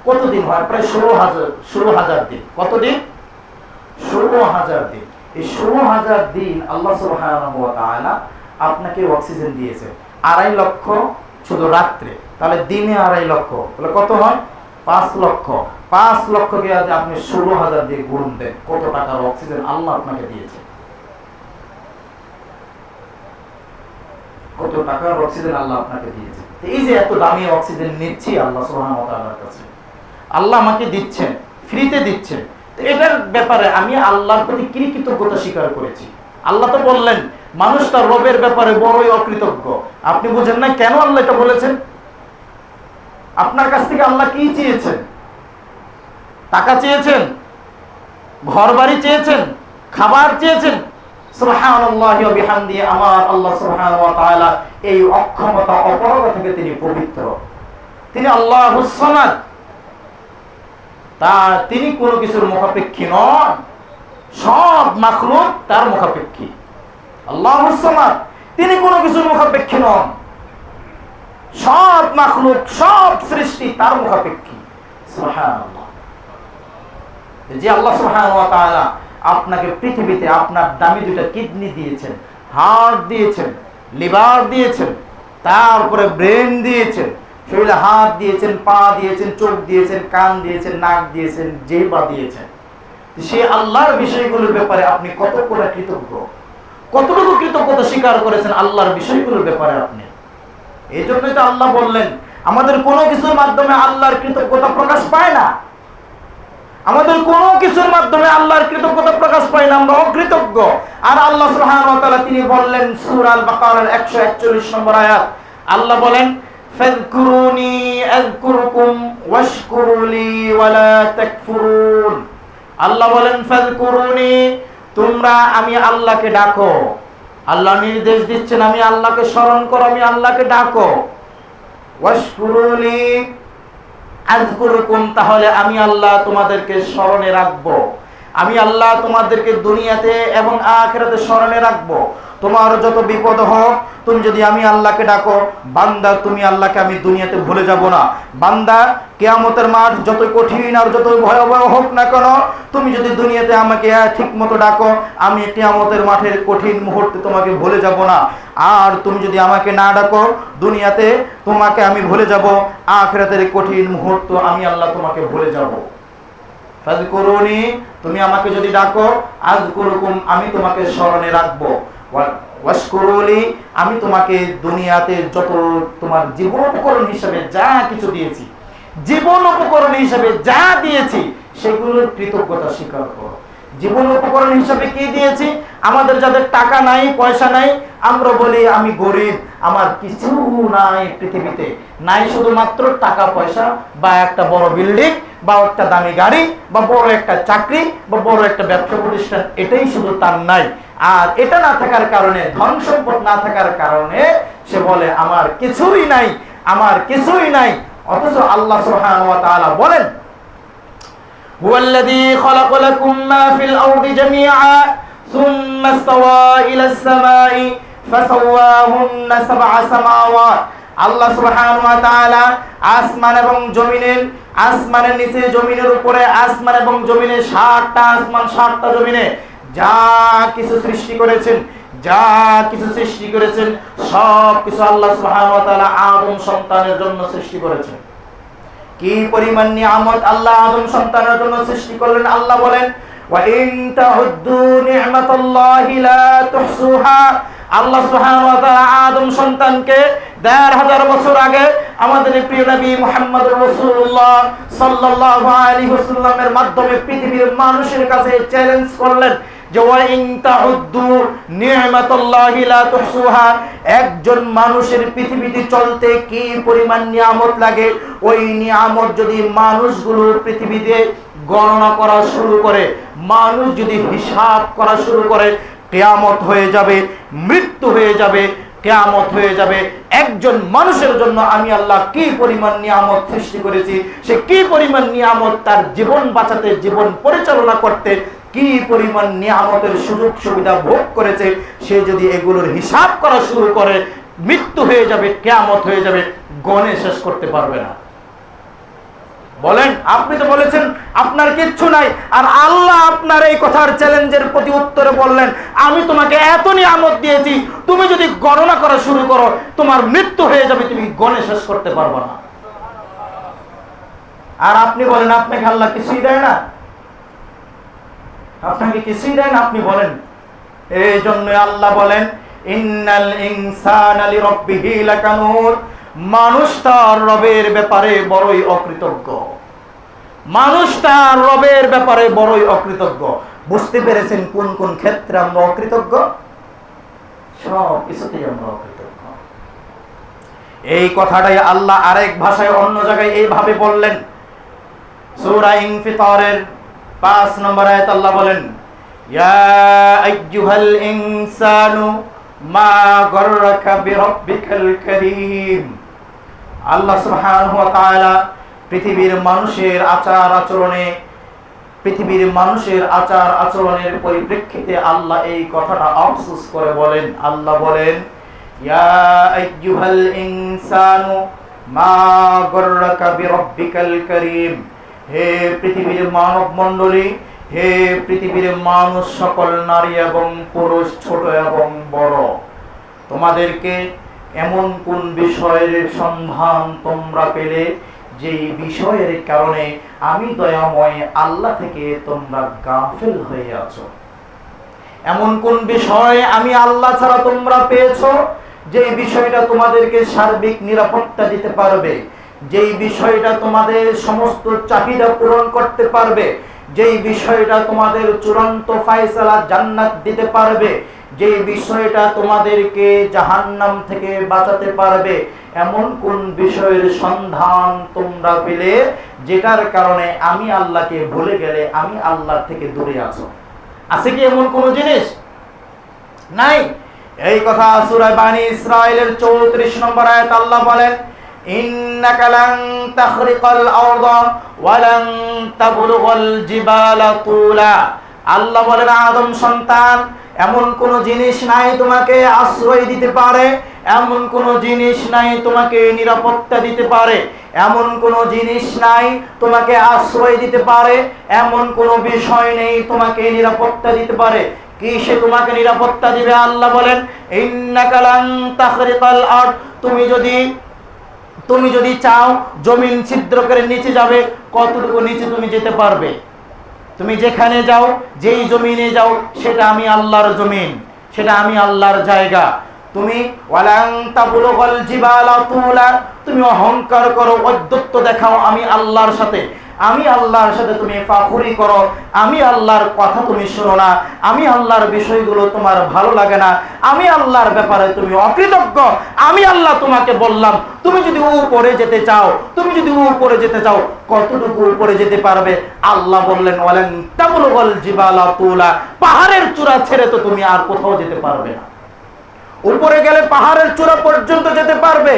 কত দিন হয়? প্রায় 16,000 দিন। কত দিন? 16,000 দিন। এই 16,000 দিন আল্লাহ সুবহানাহু ওয়া তাআলা আপনাকে অক্সিজেন দিয়েছে। 2.5 লক্ষ শুধু রাত্রে, তাহলে দিনে 2.5 লক্ষ, তাহলে কত হয়? 5 লক্ষকে আপনি 16,000 দিয়ে গুণ দেন, কত টাকার অক্সিজেন আল্লাহ আপনাকে দিয়েছে, কত টাকার অক্সিজেন আল্লাহ আপনাকে দিয়েছে। এই যে এত দামি অক্সিজেন নিচ্ছি আল্লাহ সুবহানাহু ওয়া তাআলার কাছে, আল্লাহ আমাকে দিচ্ছেন, ফ্রিতে দিচ্ছেন, এটার ব্যাপারে আমি আল্লাহর প্রতি কি কৃতজ্ঞতা স্বীকার করেছি। আল্লাহ তো বললেন মানুষ তার রবের ব্যাপারে বড়ই অকৃতজ্ঞ। আপনি বুঝেন না কেন আল্লাহ এটা বলেছেন? আপনার কাছ থেকে আল্লাহ কি চেয়েছেন? টাকা চেয়েছেন, ঘর বাড়ি চেয়েছেন, খাবার চেয়েছেন? সুবহানাল্লাহি ওয়া বিহামদিহি, আমার আল্লাহ সুবহানাহু ওয়া তাআলা এই অক্ষমতা অপরগতা থেকে তিনি পবিত্র, তিনি আল্লাহুস সামাদ, তিনি কোনো কিছুর মুখাপেক্ষী নন, সব মাখলুক তার মুখাপেক্ষী। আল্লাহুস সামাদ, তিনি কোনো কিছুর মুখাপেক্ষী নন, সব মাখলুক সব সৃষ্টি তার মুখাপেক্ষী। সুবহানাল্লাহ। যে আল্লাহ সুবহানাহু ওয়া তাআলা আপনাকে পৃথিবীতে আপনার দামি দুইটা কিডনি দিয়েছেন, হার্ট দিয়েছেন, লিভার দিয়েছেন, তারপরে ব্রেন দিয়েছেন, শরীরে হাত দিয়েছেন, পা দিয়েছেন, চোখ দিয়েছেন, কান দিয়েছেন, নাক দিয়েছেন, জিহ্বা দিয়েছেন, সে আল্লাহর বিষয়গুলোর ব্যাপারে আপনি কতটা কৃতজ্ঞ, কতটুকু কৃতজ্ঞতা স্বীকার করেছেন আল্লাহর বিষয়গুলোর ব্যাপারে আপনি। এই জন্যই তো আল্লাহ বললেন আমাদের কোনো কিছুর মাধ্যমে আল্লাহর কৃতজ্ঞতা প্রকাশ পায় না, আমাদের কোনো কিছুর মাধ্যমে আল্লাহর কৃতজ্ঞতা প্রকাশ পায় না, আমরা অকৃতজ্ঞ। আর আল্লাহ সুবহানাহু ওয়া তাআলা তিনি বললেন সূরা আল বাকারার 141 নম্বর আয়াত, আল্লাহ বলেন ফাযকুরুনি আযকুরকুম ওয়াশকুরুলি ওয়ালা তাকফুরুন। আল্লাহ বলেন ফাযকুরুনি, তোমরা আমি আল্লাহকে ডাকো, আল্লাহ নির্দেশ দিচ্ছেন আমি আল্লাহকে স্মরণ করো, আমি আল্লাহকে ডাকো। ওয়াশকুরুলি আযকুরকুম, তাহলে আমি আল্লাহ তোমাদেরকে স্মরণে রাখবো, আমি আল্লাহ তোমাদেরকে দুনিয়াতে এবং আখিরাতে স্মরণে রাখবো। তোমার যত বিপদ হোক, তুমি যদি আমি আল্লাহকে ডাকো, বান্দা তুমি আল্লাহকে আমি দুনিয়াতে ভুলে যাব না। বান্দা কিয়ামতের মাঠ যত কঠিন আর যত ভয়াবহ হোক না কেন, তুমি যদি দুনিয়াতে আমাকে ঠিক মতো ডাকো, আমি কিয়ামতের মাঠের কঠিন মুহূর্তে তোমাকে ভুলে যাব না। আর তুমি যদি আমাকে না ডাকো, দুনিয়াতে তোমাকে আমি ভুলে যাব, আখিরাতের কঠিন মুহূর্ত আমি আল্লাহ তোমাকে ভুলে যাব। ফাযকুরুনি, তুমি আমাকে যদি ডাকো, আযকুরকুম, আমি তোমাকে স্মরণে রাখবো। ওয়াশকুরুলি, আমি তোমাকে দুনিয়াতে যত তোমার জীবন উপকরণ হিসেবে যা কিছু দিয়েছি, জীবন উপকরণ হিসেবে যা দিয়েছি সেগুলোর কৃতজ্ঞতা স্বীকার করো। জীবন উপকরণ হিসেবে কি দিয়েছি? আমাদের যাদের টাকা নাই, পয়সা নাই, আমরা বলি আমি গরিব, আমার কিছু নাই পৃথিবীতে, নাই শুধুমাত্র টাকা পয়সা বা একটা বড় বিল্ডিং বা একটা দামি গাড়ি বা বড় একটা চাকরি বা বড় একটা ব্যবসা প্রতিষ্ঠান, এটাই শুধু তার নাই। আর এটা না থাকার কারণে, ধন সম্পদ না থাকার কারণে সে বলে আমার কিছুই নাই, আমার কিছুই নাই। অথচ আল্লাহ সুবহানাহু ওয়া তাআলা বলেন হুয়াল্লাযী খালাকা লাকুম মা ফিল আরদি জামিআ সুম্মা ইসতাওয়া ইলাস সামাই ফাসাওয়াহুন্না সাবআ সামাওয়াত। আল্লাহ সুবহানাহু ওয়া তাআলা আসমান এবং জমিনের, আসমানের নিচে জমিনের উপরে, আসমান এবং জমিনে 7টা আসমান 7টা জমিনে যা কিছু সৃষ্টি করেছেন, যা কিছু সৃষ্টি করেছেন সব কিছু আল্লাহ সুবহানাহু ওয়া তাআলা আদম সন্তানের জন্য সৃষ্টি করেছেন। কি পরিমাণ নিয়ামত আল্লাহ আদম সন্তানের জন্য সৃষ্টি করলেন। আল্লাহ বলেন ওয়া ইন তাউদ্দু নি'মাতাল্লাহি লা তুহসুহা। আল্লাহ সুবহানাহু ওয়া তাআলা আদম সন্তানকে ১৫০০ বছর আগে আমাদের প্রিয় নবী মুহাম্মদুর রাসূলুল্লাহ সাল্লাল্লাহু আলাইহি ওয়াসাল্লামের মাধ্যমে পৃথিবীর মানুষের কাছে চ্যালেঞ্জ করলেন যে ওয়া ইন তাউদ্দু নি'মাতাল্লাহি লা তুহসুহা। একজন মানুষের পৃথিবীতে চলতে কি পরিমাণ নিয়ামত লাগে, ওই নিয়ামত যদি মানুষগুলো পৃথিবীতে গণনা করা শুরু করে, মানুষ যদি হিসাব করা শুরু করে, কিয়ামত হয়ে যাবে, মৃত্যু হয়ে যাবে, কিয়ামত হয়ে যাবে। একজন মানুষের জন্য আমি আল্লাহ কি পরিমাণ নিয়ামত সৃষ্টি করেছি, সে কি পরিমাণ নিয়ামত তার জীবন বাঁচাতে, জীবন পরিচালনা করতে কি পরিমাণ নিয়ামতের সুযোগ সুবিধা ভোগ করেছে, সে যদি এগুলোর হিসাব করা শুরু করে, মৃত্যু হয়ে যাবে, কিয়ামত হয়ে যাবে, গণে শেষ করতে পারবে না। বলেন, আপনি তো বলেছেন আপনার কিচ্ছু নাই, আর আল্লাহ আপনার এই কথার চ্যালেঞ্জের প্রতি উত্তরে বললেন আমি তোমাকে এত নিয়ামত দিয়েছি, তুমি যদি গণনা করা শুরু করো তোমার মৃত্যু হয়ে যাবে, তুমি গণে শেষ করতে পারবে না। আর আপনি বলেন আপনাকে আল্লাহ কিছুই দেয় না, আপনাকে কিছুই দেয় না আপনি বলেন। এই জন্য আল্লাহ বলেন ইন্নাল ইনসানা লিরাব্বিহি লাকানুর, মানুষ তার রবের ব্যাপারে বড়ই অকৃতজ্ঞ, মানুষ তার রবের ব্যাপারে বড়ই অকৃতজ্ঞ। বুঝতে পেরেছেন কোন কোন ক্ষেত্রে আমরা অকৃতজ্ঞ? সব কিছুতেই আমরা অকৃতজ্ঞ। এই কথাটাই আল্লাহ আরেক ভাষায় অন্য জায়গায় এইভাবে বললেন। সূরা ইনফিতারের 5 নম্বর আয়াত আল্লাহ বলেন ইয়া আইয়ুহাল ইনসানু মা গাররাকা বিরাব্বিকাল কারীম। আল্লাহ সুবহানাহু ওয়া তাআলা পৃথিবীর মানুষের আচার আচরণের পরিপ্রেক্ষিতে আল্লাহ এই কথাটা আফসোস করে বলেন। আল্লাহ বলেন ইয়া আইয়ুহাল ইনসানু মা গাররাকা বিরাব্বিকাল কারীম। হে পৃথিবীর মানব মণ্ডলী, হে পৃথিবীর মানুষ সকল, নারী এবং পুরুষ, ছোট এবং বড়, তোমাদেরকে এমন কোন বিষয়ের সন্ধান তোমরা পেলে যেই বিষয়ের কারণে আমি দয়াময় আল্লাহ থেকে তোমরা গাফিল হয়ে আছো? এমন কোন বিষয় আমি আল্লাহ ছাড়া তোমরা পেয়েছো যেই বিষয়টা তোমাদেরকে সার্বিক নিরাপত্তা দিতে পারবে, যেই বিষয়টা তোমাদের সমস্ত চাহিদা পূরণ করতে পারবে, যেই বিষয়টা তোমাদের চূড়ান্ত ফায়সালা জান্নাত দিতে পারবে, যেই বিষয়টা তোমাদেরকে জাহান্নাম থেকে বাঁচাতে পারবে, এমন কোন বিষয়ের সন্ধান তোমরা পেলে যেটার কারণে আমি আল্লাহকে ভুলে গেলে আমি আল্লাহ থেকে দূরে আছো? আছে কি এমন কোন জিনিস? নাই। এই কথা সূরা বানী ইসরাঈলের 34 নম্বর আয়াত আল্লাহ বলেন ইন্নাকা লান তাখরিকাল আরদা ওয়া লান তাবলুগাল জিবালা তুলা। আল্লাহ বলেন আদম সন্তান, এমন কোন জিনিস নাই তোমাকে আশ্রয় দিতে পারে, এমন কোন জিনিস নাই তোমাকে নিরাপত্তা দিতে পারে, এমন কোন জিনিস নাই তোমাকে আশ্রয় দিতে পারে, এমন কোন বিষয় নেই তোমাকে নিরাপত্তা দিতে পারে। কি সে তোমাকে নিরাপত্তা দিবে? আল্লাহ বলেন ইন্নাকা লান তাখরিকাল আরদ, তুমি যদি চাও জমিন ছিদ্র করে নিচে যাবে, কতটুকু নিচে তুমি যেতে পারবে? তুমি যেখানে যাও, যেই জমিনে যাও, সেটা আমি আল্লাহর জমিন, সেটা আমি আল্লাহর জায়গা। তুমি ওয়ালান তাবলুগাল জিবালা তুলা, তুমি অহংকার করো, অদ্যত্ব দেখাও আমি আল্লাহর সাথে, আমি আল্লাহর সাথে তুমি ফাখুরি করো, আমি আল্লাহর কথা তুমি শোনো না, আমি আল্লাহর বিষয়গুলো তোমার ভালো লাগে না, আমি আল্লাহর ব্যাপারে তুমি অকৃতজ্ঞ। আমি আল্লাহ তোমাকে বললাম তুমি যদি উপরে যেতে চাও, কতটুকু উপরে যেতে পারবে? আল্লাহ বললেন ওয়ালান তাবলুগাল জিবালা তুলা, পাহাড়ের চূড়া ছেড়ে তো তুমি আর কোথাও যেতে পারবে না। উপরে গেলে পাহাড়ের চূড়া পর্যন্ত যেতে পারবে,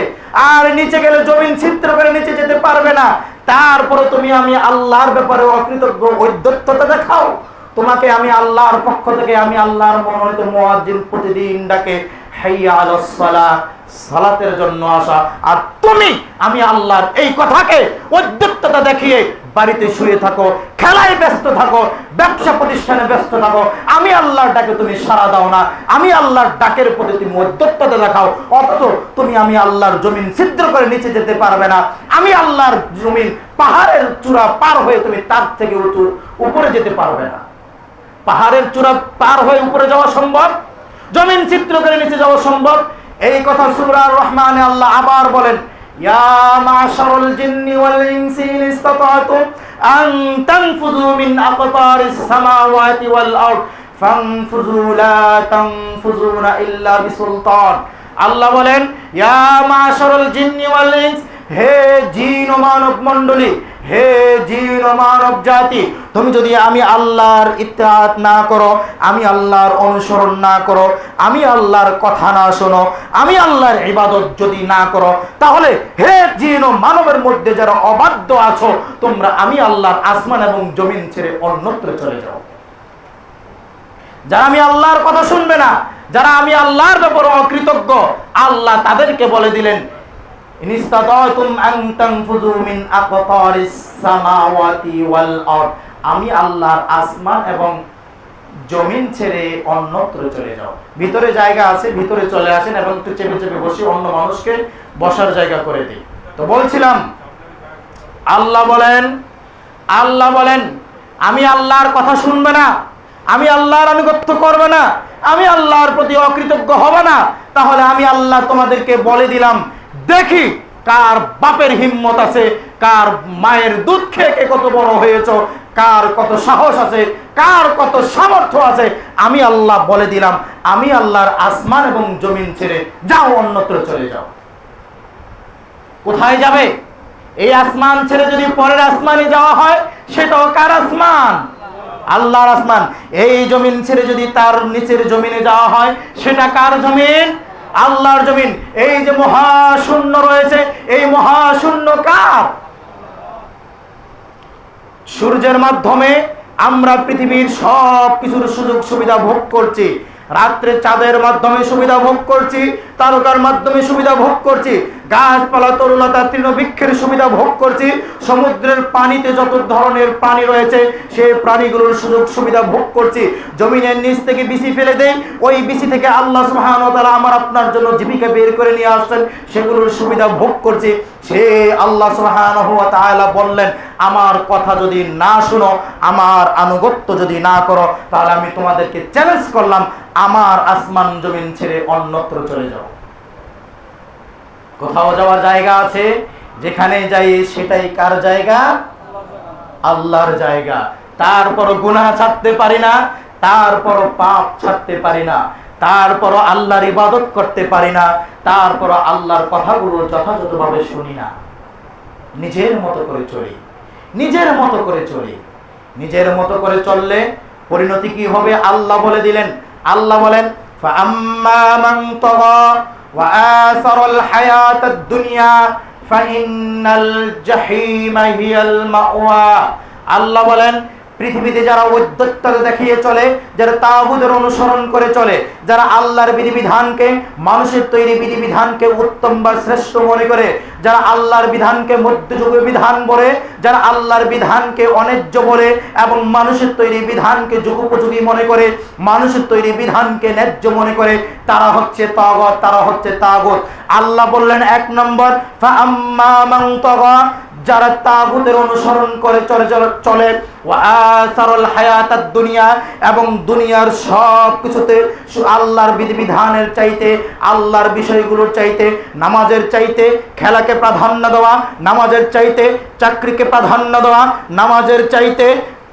আর নিচে গেলে জমিন ছিদ্র করে নিচে যেতে পারবে না। তারপরে তুমি আমি আল্লাহর ব্যাপারে অকৃতজ্ঞ, অদ্যত্বতা দেখাও। তোমাকে আমি আল্লাহর পক্ষ থেকে, আমি আল্লাহর মনোনীত মুয়াজ্জিন প্রতিদিন ডাকে হাইয়া আলাস সালাহ, সালাতের জন্য আসা, আর তুমি আমি আল্লাহর এই কথাকে অদ্যত্বতা দেখিয়ে বাড়িতে শুয়ে থাকো, খেলায় ব্যস্ত থাকো, ব্যবসা প্রতিষ্ঠানে ব্যস্ত থাকো, আমি আল্লাহর ডাকে তুমি সাড়া দাও না, আমি আল্লাহর ডাকের প্রতি তুমি অদ্যত্বতা দেখাও, অথচ তুমি আমি আল্লাহর জমিন ছিদ্র করে নিচে যেতে পারবে না। আমি আল্লাহর জমিন পাহাড়ের চূড়া পার হয়ে তুমি তার থেকে উপরে যেতে পারবে না। পাহাড়ের চূড়া পার হয়ে উপরে যাওয়া সম্ভব, জমিন ছিদ্র করে নিচে যাওয়া সম্ভব। এই কথা সূরা রহমানে আল্লাহ আবার বলেন ইয়া মাশারাল জিন্নি ওয়াল ইনসি ইন ইসতাতাতুম আন তানফুযু মিন আকতারিস সামাওয়াতি ওয়াল আরদ ফানফুযু লা তানফুযুনা ইল্লা বিসুলতান। আল্লাহ বলেন ইয়া মাশারাল জিন্নি ওয়াল ইনস, হে জিন ও মানব মণ্ডলী, হে জিন ও মানব জাতি, তুমি যদি আমি আল্লাহর ইত্তেআত না করো, আমি আল্লাহর অনুসরণ না করো, আমি আল্লাহর কথা না শোনো, আমি আল্লাহর ইবাদত যদি না করো, তাহলে হে জিন ও মানবের মধ্যে যারা অবাধ্য আছো, তোমরা আমি আল্লাহর আসমান এবং জমিন ছেড়ে অন্যত্র চলে যাও। যারা আমি আল্লাহর কথা শুনবে না, যারা আমি আল্লাহর ব্যাপারে অকৃতজ্ঞ, আল্লাহ তাদেরকে বলে দিলেন ইনিস্তাতাতুম আন তানফুযু মিন আকতারিস সামাওয়াতি ওয়াল আরদ, আমি আল্লাহর আসমান এবং জমিন ছেড়ে অন্যত্র চলে যাও। ভিতরে জায়গা আছে, ভিতরে চলে আসেন এবং একটু চেপে চেপে বসে অন্য মানুষকে বসার জায়গা করে দিই। তো বলছিলাম আল্লাহ বলেন আমি আল্লাহর কথা শুনবে না, আমি আল্লাহর আনুগত্য করবে না, আমি আল্লাহর প্রতি অকৃতজ্ঞ হবে না, তাহলে আমি আল্লাহ তোমাদেরকে বলে দিলাম, দেখি কার বাপের হিম্মত আছে, কার মায়ের দুধ খেয়ে কে কত বড় হয়েছো, কার কত সাহস আছে, কার কত সামর্থ্য আছে। আমি আল্লাহ বলে দিলাম, আমি আল্লাহর আসমান এবং জমিন ছেড়ে যাও, অন্যত্র চলে যাও। কোথায় যাবে? এই আসমান ছেড়ে যদি পরের আসমানে যাওয়া হয়, সেটাও কার আসমান? আল্লাহর আসমান। এই জমিন ছেড়ে যদি তার নিচের জমিনে যাওয়া হয়, সেটা কার জমিন? আল্লাহর জমিন। এই যে মহাশূন্য রয়েছে, এই মহাশূন্য কার? সূর্যের মাধ্যমে আমরা পৃথিবীর সব কিছুর সুযোগ সুবিধা ভোগ করছি, রাত্রে চাঁদের মাধ্যমে সুবিধা ভোগ করছি, তারকার মাধ্যমে সুবিধা ভোগ করছি, গাছপালা তরুলতা তৃণবৃক্ষের সুবিধা ভোগ করছি, সমুদ্রের পানিতে যত ধরনের প্রাণী রয়েছে সেই প্রাণীগুলোর সুযোগ সুবিধা ভোগ করছি। জমিনের নিচ থেকে বিচি ফেলে দেই, ওই বিচি থেকে আল্লাহ সুবহানাহু ওয়া তাআলা আমার আপনার জন্য জীবিকা বের করে নিয়ে আসছেন, সেগুলোর সুবিধা ভোগ করছি। সে আল্লাহ সুবহানাহু ওয়া তাআলা বললেন, আমার কথা যদি না শুনো, আমার আনুগত্য যদি না করো, তাহলে আমি তোমাদেরকে চ্যালেঞ্জ করলাম, আমার আসমান জমিন ছেড়ে অন্যত্র চলে যাও। কোথাও যাওয়ার জায়গা আছে, যেখানে যাই সেটাই কার জায়গা? আল্লাহর জায়গা। তারপরও গুনাহ ছাড়তে পারি না, তারপরও পাপ ছাড়তে পারি না, তারপরও আল্লাহর ইবাদত করতে পারি না, তারপরও আল্লাহর কথাগুলো যথাযথভাবে শুনি না। নিজের মতো করে চলি, নিজের মতো করে চলি। নিজের মতো করে চললে পরিণতি কি হবে? আল্লাহ বলে দিলেন, আল্লাহ বলেন, ফাআম্মা মান তাগা ওয়া আসারাল হায়াতাদ দুনিয়া ফাইন্নাল জাহিমা হিয়াল মাওয়া। আল্লাহ বলেন, পৃথিবীতে যারা ঔদ্ধত্যতা দেখিয়ে চলে, যারা তাগুতের অনুসরণ করে চলে, যারা আল্লাহর বিধিবিধানকে, মানুষের তৈরি বিধিবিধানকে উত্তম বা শ্রেষ্ঠ মনে করে, যারা আল্লাহর বিধানকে মধ্যযুগীয় বিধান বলে, যারা আল্লাহর বিধানকে অন্যায্য বলে এবং মানুষের তৈরি বিধানকে যুগোপযোগী মনে করে, মানুষের তৈরি বিধানকে ন্যায্য মনে করে, তারা হচ্ছে তাগুত, তারা হচ্ছে তাগুত। আল্লাহ বললেন, এক নম্বর, ফাআম্মা মান তাগা, যারা তাগুতের অনুসরণ করে চলে, ওয়া আসারাল হায়াতাদ দুনিয়া, এবং দুনিয়ার সব কিছুতে আল্লাহর বিধিবিধানের চাইতে, আল্লাহর বিষয়গুলোর চাইতে, নামাজের চাইতে খেলাকে প্রাধান্য দেওয়া, নামাজের চাইতে চাকরিকে প্রাধান্য দেওয়া, নামাজের চাইতে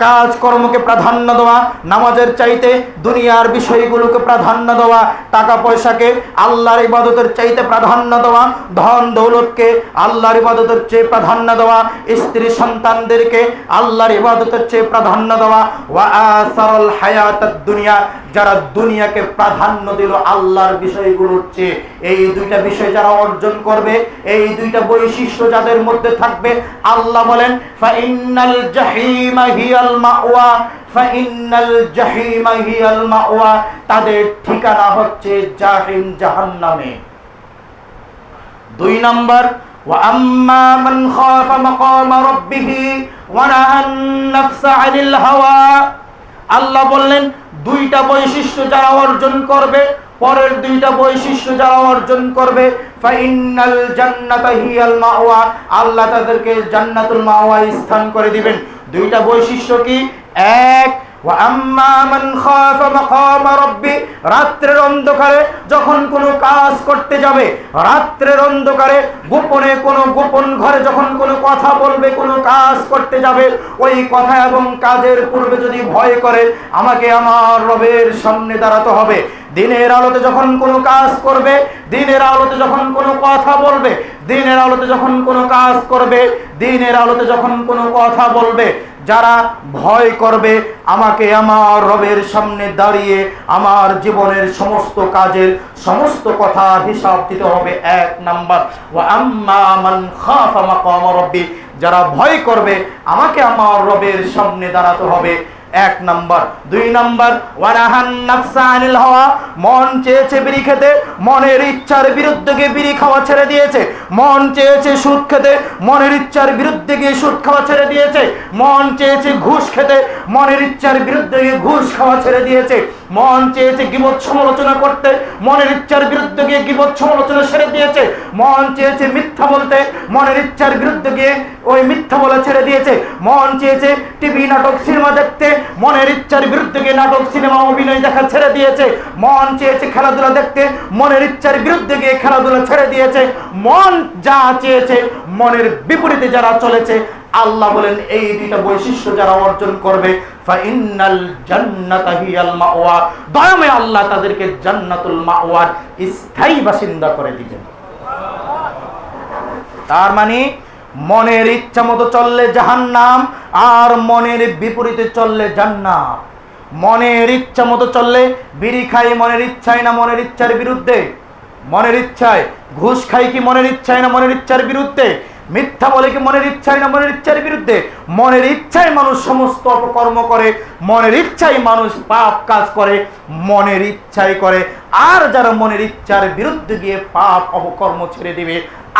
কাজকর্মকে প্রাধান্য দেওয়া, নামাজের চাইতে দুনিয়ার বিষয়গুলোকে প্রাধান্য দেওয়া, টাকা পয়সাকে আল্লাহর ইবাদতের চাইতে প্রাধান্য দেওয়া, ধন দৌলতকে আল্লাহর ইবাদতের চেয়ে প্রাধান্য দেওয়া, স্ত্রী সন্তানদেরকে আল্লাহর ইবাদতের চেয়ে প্রাধান্য দেওয়া, ওয়া আসারাল হায়াতাদ দুনিয়া, যারা দুনিয়াকে প্রাধান্য দিল আল্লাহর বিষয়গুলোর চেয়ে। এই দুইটা বিষয় যারা অর্জন করবে, এই দুইটা বৈশিষ্ট্য যাদের মধ্যে থাকবে, আল্লাহ বলেন, ফাইন্নাল জাহিমা হিয়াল মাওয়া, ফাইন্নাল জাহিমা হিয়াল মাওয়া, তাদের ঠিকানা হচ্ছে জাহিম, জাহান্নামে। দুই নাম্বার, ওয়া আম্মা মান খাফা মাকামা রাব্বিহি ওয়া নাহান নাফসা আনিল হাওয়া। আল্লাহ বললেন, দুইটা বৈশিষ্ট্য যারা অর্জন করবে, পরের দুইটা বৈশিষ্ট্য যারা অর্জন করবে, ফাইন্নাল জান্নাতা হিয়াল মাওয়া, আল্লাহ তাদেরকে জান্নাতুল মাওয়া স্থান করে দিবেন। দুইটা বৈশিষ্ট্য কি? এক, ওয়া আম্মা মান খাফা মাকামা রাব্বি, রাত্রের অন্ধকারে যখন কোনো কাজ করতে যাবে, রাত্রের অন্ধকারে গোপনে কোনো গোপন ঘরে যখন কোনো কথা বলবে, কোনো কাজ করতে যাবে, ওই কথা এবং কাজের পূর্বে যদি ভয় করে, আমাকে আমার রবের সামনে দাঁড়াতে হবে। দিনের আলোতে যখন কোনো কাজ করবে, দিনের আলোতে যখন কোনো কথা বলবে, দিনের আলোতে যখন কোনো কাজ করবে, দিনের আলোতে যখন কোনো কথা বলবে, যারা ভয় করবে, আমাকে আমার রবের সামনে দাঁড়িয়ে আমার জীবনের সমস্ত কাজের সমস্ত কথার হিসাব দিতে হবে। এক নাম্বার, ওয়া আম্মা মান খাফা মাকামা রাব্বি, যারা ভয় করবে, আমাকে আমার রবের সামনে দাঁড়াতে হবে। এক নাম্বার। দুই নাম্বার, ওয়া নাহান নাফসা আনিল হাওয়া, মন চেয়েছে বিড়ি খেতে, মনের ইচ্ছার বিরুদ্ধে গিয়ে বিড়ি খাওয়া ছেড়ে দিয়েছে। মন চেয়েছে সুদ খেতে, মনের ইচ্ছার বিরুদ্ধে গিয়ে সুদ খাওয়া ছেড়ে দিয়েছে। মন চেয়েছে ঘুষ খেতে, মনের ইচ্ছার বিরুদ্ধে গিয়ে ঘুষ খাওয়া ছেড়ে দিয়েছে। মন চেয়েছে গীবত সমালোচনা করতে, মনের ইচ্ছার বিরুদ্ধে গিয়ে গীবত সমালোচনা ছেড়ে দিয়েছে। মন চেয়েছে মিথ্যা বলতে, মনের ইচ্ছার বিরুদ্ধে গিয়ে ওই মিথ্যা বলা ছেড়ে দিয়েছে। মন চেয়েছে টিভি নাটক সিনেমা দেখতে, মনের ইচ্ছার বিরুদ্ধে গিয়ে নাটক সিনেমা অভিনয় দেখা ছেড়ে দিয়েছে। মন চেয়েছে খেলাধুলা দেখতে, মনের ইচ্ছার বিরুদ্ধে গিয়ে খেলাধুলা ছেড়ে দিয়েছে। মন যা চেয়েছে মনের বিপরীতে যারা চলেছে, আল্লাহ বলেন এই দুইটা বৈশিষ্ট্য যারা অর্জন করবে ফাইন্নাল জান্নাতা হিয়াল মাওয়া, দয়ামে আল্লাহ তাদেরকে জান্নাতুল মাওয়ার স্থায়ী বাসিন্দা করে দিবেন। তার মানে মনের ইচ্ছা মতো চললে জাহান্নাম, আর মনের বিপরীতে চললে জান্নাত। মনের ইচ্ছা মতো চললে বিড়ি খাই মনের ইচ্ছায় না মনের ইচ্ছার বিরুদ্ধে, মনের ইচ্ছায়। ঘুষ খাই কি মনের ইচ্ছায় না মনের ইচ্ছার বিরুদ্ধে। মিথ্যা বলে কি মনের ইচ্ছায় না মনের ইচ্ছার বিরুদ্ধে। মনের ইচ্ছায় মানুষ সমস্ত অপকর্ম করে, মনের ইচ্ছায় মানুষ পাপ কাজ করে, মনের ইচ্ছাই করে। আর যারা মনের ইচ্ছার বিরুদ্ধে গিয়ে পাপ অপকর্ম ছেড়ে দিবে,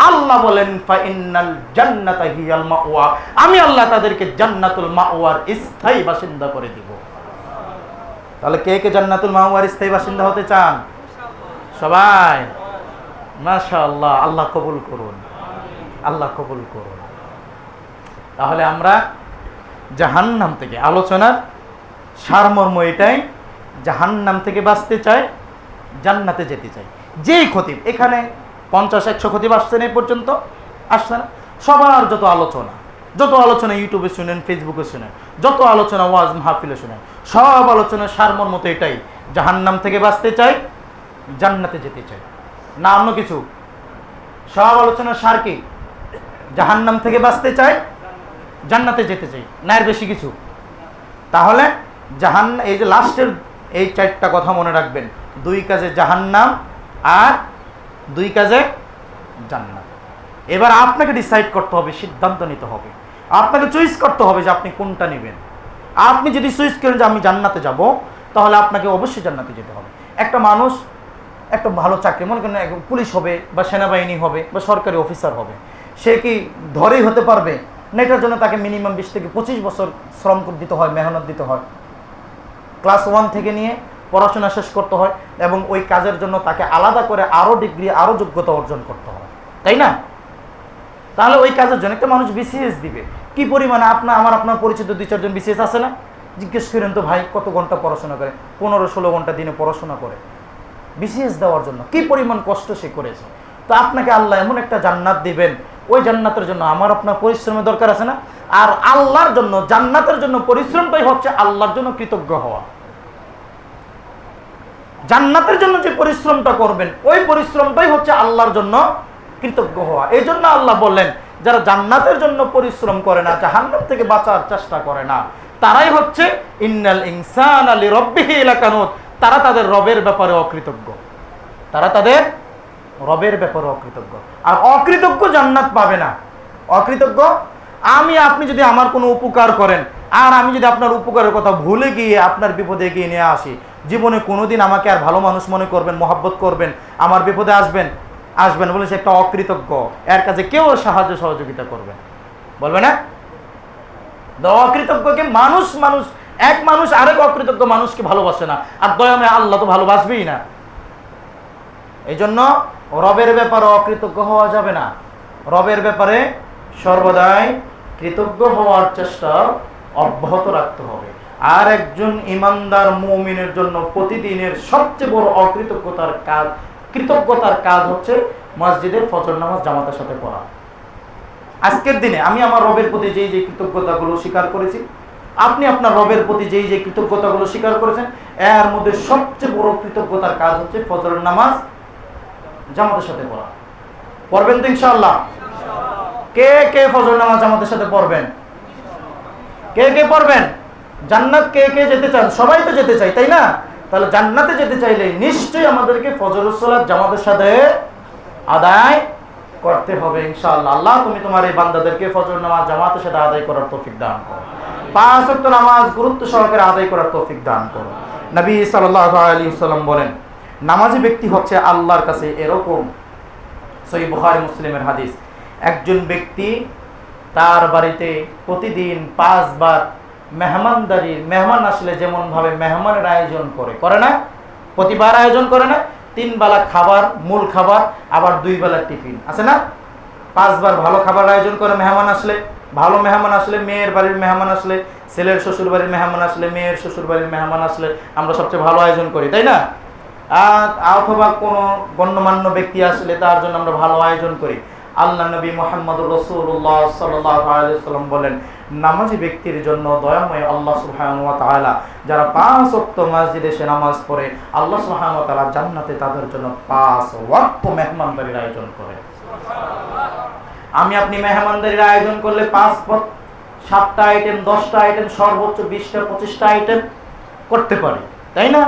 আল্লাহ বলেন ফাইন্নাল জান্নাতা হিয়াল মাওয়া, আমি আল্লাহ তাদেরকে জান্নাতুল মাওয়ার স্থায়ী বাসিন্দা করে দিব। তাহলে কে কে জান্নাতুল মাওয়ার স্থায়ী বাসিন্দা হতে চান? সবাই? মাশাআল্লাহ, আল্লাহ কবুল করুন, আল্লাহ কবুল করুন। তাহলে আমরা জাহান্নাম থেকে, আলোচনার সারমর্ম এটাই, জাহান্নাম থেকে বাঁচতে চাই, জান্নাতে যেতে চাই। যেই খতিব এখানে 50-100 খতিব আসছেন এই পর্যন্ত, আসছে না? সবার যত আলোচনা ইউটিউবে শুনেন, ফেসবুকে শুনেন, যত আলোচনা ওয়াজ মাহফিলে শুনেন, সব আলোচনার সারমর্ম তো এটাই, জাহান্নাম থেকে বাঁচতে চাই, জান্নাতে যেতে চাই। না অন্য কিছু? সব আলোচনার সার কি? জাহান্নাম থেকে বাঁচতে চাই, জান্নাতে যেতে চাই, না এর বেশি কিছু? তাহলে এই যে লাস্টের এই 4টা কথা মনে রাখবেন, 2 কাজে জাহান্নাম আর 2 কাজে জান্নাত। এবার আপনাকে ডিসাইড করতে হবে, সিদ্ধান্ত নিতে হবে, আপনাকে চয়েস করতে হবে যে আপনি কোনটা নেবেন। আপনি যদি চয়েস করেন যে আমি জান্নাতে যাব, তাহলে আপনাকে অবশ্যই জান্নাতে যেতে হবে। একটা মানুষ একটা ভালো চাকরি, মনে করেন পুলিশ হবে বা সেনাবাহিনী হবে বা সরকারি অফিসার হবে, সে কি ধরেই হতে পারবে না? এটার জন্য তাকে মিনিমাম 20 থেকে 25 বছর শ্রম দিতে হয়, মেহনত দিতে হয়। ক্লাস 1 থেকে নিয়ে পড়াশোনা শেষ করতে হয়, এবং ওই কাজের জন্য তাকে আলাদা করে আরও ডিগ্রি, আরও যোগ্যতা অর্জন করতে হয়, তাই না? তাহলে ওই কাজের জন্য একটা মানুষ বিসিএস দিবে, কি পরিমাণে আপনার পরিচিত 2-4 জন বিসিএস আছে না? জিজ্ঞেস করেন তো ভাই কত ঘন্টা পড়াশোনা করে? 15-16 ঘন্টা দিনে পড়াশোনা করে বিসিএস দেওয়ার জন্য, কি পরিমাণ কষ্ট সে করেছে। তো আপনাকে আল্লাহ এমন একটা জান্নাত দিবেন, ওই জান্নাতের জন্য আপনার পরিশ্রমের দরকার আছে না? আর আল্লাহর জন্য, জান্নাতের জন্য পরিশ্রমটাই হচ্ছে আল্লাহর জন্য কৃতজ্ঞ হওয়া। জান্নাতের জন্য যে পরিশ্রমটা করবেন, ওই পরিশ্রমটাই হচ্ছে আল্লাহর জন্য কৃতজ্ঞ হওয়া। এই জন্য আল্লাহ বললেন, যারা জান্নাতের জন্য পরিশ্রম করে না, জাহান্নাম থেকে বাঁচার চেষ্টা করে না, তারাই হচ্ছে ইন্নাল ইনসানা লিরাব্বিহি লাকানুত, তারা তাদের রবের ব্যাপারে অকৃতজ্ঞ। তারা তাদের রবের ব্যাপারে অকৃতজ্ঞ। আর অকৃতজ্ঞ জান্নাত পাবে না। অকৃতজ্ঞ, আপনি যদি আমার কোনো উপকার করেন, আর আমি যদি আপনার উপকারের কথা ভুলে গিয়ে আপনার বিপদে এগিয়ে নিয়ে আসি, জীবনে কোনোদিন আমাকে আর ভালো মানুষ মনে করবেন, মহাব্বত করবেন, আমার বিপদে আসবেন বলে সে একটা অকৃতজ্ঞ। এর কাছে কেউ সাহায্য সহযোগিতা করবে, বলবে না? অকৃতজ্ঞকে এক মানুষ আরেক অকৃতজ্ঞ মানুষকে ভালোবাসে না, আর দয়াময় আল্লাহ তো ভালোবাসবেই না। এই জন্য রবের ব্যাপারে অকৃতজ্ঞ হওয়া যাবে না। রবের ব্যাপারে সর্বদাই কৃতজ্ঞ হওয়ার চেষ্টা অব্যাহত রাখতে হবে। আর একজন ইমানদার মুমিনের জন্য প্রতিদিনের সবচেয়ে বড় কৃতজ্ঞতার কাজ হচ্ছে মসজিদের ফজর নামাজ জামাতের সাথে পড়া। আজকের দিনে আমি আমার রবের প্রতি যেই যে কৃতজ্ঞতাগুলো স্বীকার করেছি, আপনি আপনার রবের প্রতি যেই যে কৃতজ্ঞতাগুলো স্বীকার করেছেন, এর মধ্যে সবচেয়ে বড় কৃতজ্ঞতার কাজ হচ্ছে ফজরের নামাজ জামাতের সাথে পড়া। পড়বেন তো ইনশাআল্লাহ? কে কে ফজর নামাজ জামাতের সাথে পড়বেন? কে কে পড়বেন? জান্নাত কে কে যেতে চান? সবাই তো যেতে চাই, তাই না? তাহলে জান্নাতে যেতে চাইলে নিশ্চয়ই আমাদেরকে ফজরের সালাত জামাতের সাথে আদায় করতে হবে ইনশাআল্লাহ। আল্লাহ তুমি তোমার এই বান্দাদেরকে ফজর নামাজ জামাতের সাথে আদায় করার তৌফিক দান করো। 5 ওয়াক্ত নামাজ গুরুত্ব সহকারে আদায় করার তৌফিক দান করো। নবী সাল্লাল্লাহু আলাইহি ওয়াসাল্লাম বলেন, নামাজি ব্যক্তি হচ্ছে আল্লাহর কাছে এরকম, সহিহ বুখারী মুসলিমের হাদিস, একজন ব্যক্তি তার বাড়িতে প্রতিদিন 5 বার মেহমান আসলে যেমন ভাবে মেহমানের আয়োজন করে না, প্রতিবার আয়োজন করে না, 3 বেলা খাবার, মূল খাবার, আবার 2 বেলা টিফিন আছে না, 5 বার ভালো খাবার আয়োজন করে মেহমান আসলে। ভালো মেহমান আসলে, মেয়ের বাড়ির মেহমান আসলে, ছেলের শ্বশুর বাড়ির মেহমান আসলে, মেয়ের শ্বশুর বাড়ির মেহমান আসলে আমরা সবচেয়ে ভালো আয়োজন করি, তাই না? অথবা কোনো গণ্যমান্য ব্যক্তি আসলে তার জন্য আমরা ভালো আয়োজন করি। আল্লাহ নবী মুহাম্মদুর রাসূলুল্লাহ সাল্লাল্লাহু আলাইহি ওয়াসাল্লাম বলেন, নামাজি ব্যক্তির জন্য দয়াময় আল্লাহ সুবহানাহু ওয়া তাআলা যারা 5 ওয়াক্ত মসজিদে এসে নামাজ পড়ে, আল্লাহ সুবহানাহু ওয়া তাআলা জান্নাতে তাদের জন্য 5 ওয়াক্ত মেহমানদারির আয়োজন করে। আমি আপনি মেহমানদারির আয়োজন করলে 5 পদ, 7টা আইটেম, 10টা আইটেম, সর্বোচ্চ 20টা 25টা আইটেম করতে পারি, তাই না?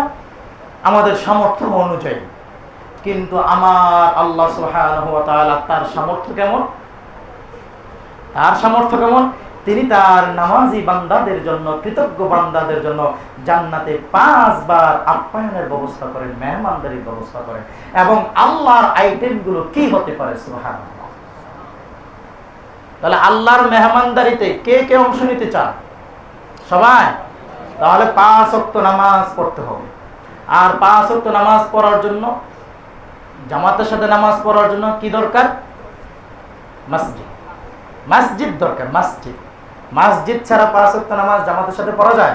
আমাদের সামর্থ্য অনুযায়ী। কিন্তু আমার আল্লাহ সুবহানাহু ওয়া তাআলা তার সামর্থ্য কেমন? তার সামর্থ্য কেমন? তিনি তার নামাজি বান্দাদের জন্য, কৃতজ্ঞ বান্দাদের জন্য জান্নাতে 5 বার আপ্যায়নের ব্যবস্থা করেন, মেহমানদারির ব্যবস্থা করেন। এবং আল্লাহর আইটেমগুলো কি হতে পারে? সুবহানাল্লাহ। তাহলে আল্লাহর মেহমানদারিতে কে কে অংশ নিতে চান? সবাই। তাহলে 5 ওয়াক্ত নামাজ পড়তে হবে। আর 5 ওয়াক্ত নামাজ পড়ার জন্য, জামাতের সাথে নামাজ পড়ার জন্য কি দরকার? মসজিদ দরকার। মসজিদ ছাড়া 5 ওয়াক্ত নামাজ জামাতের সাথে পড়া যায়?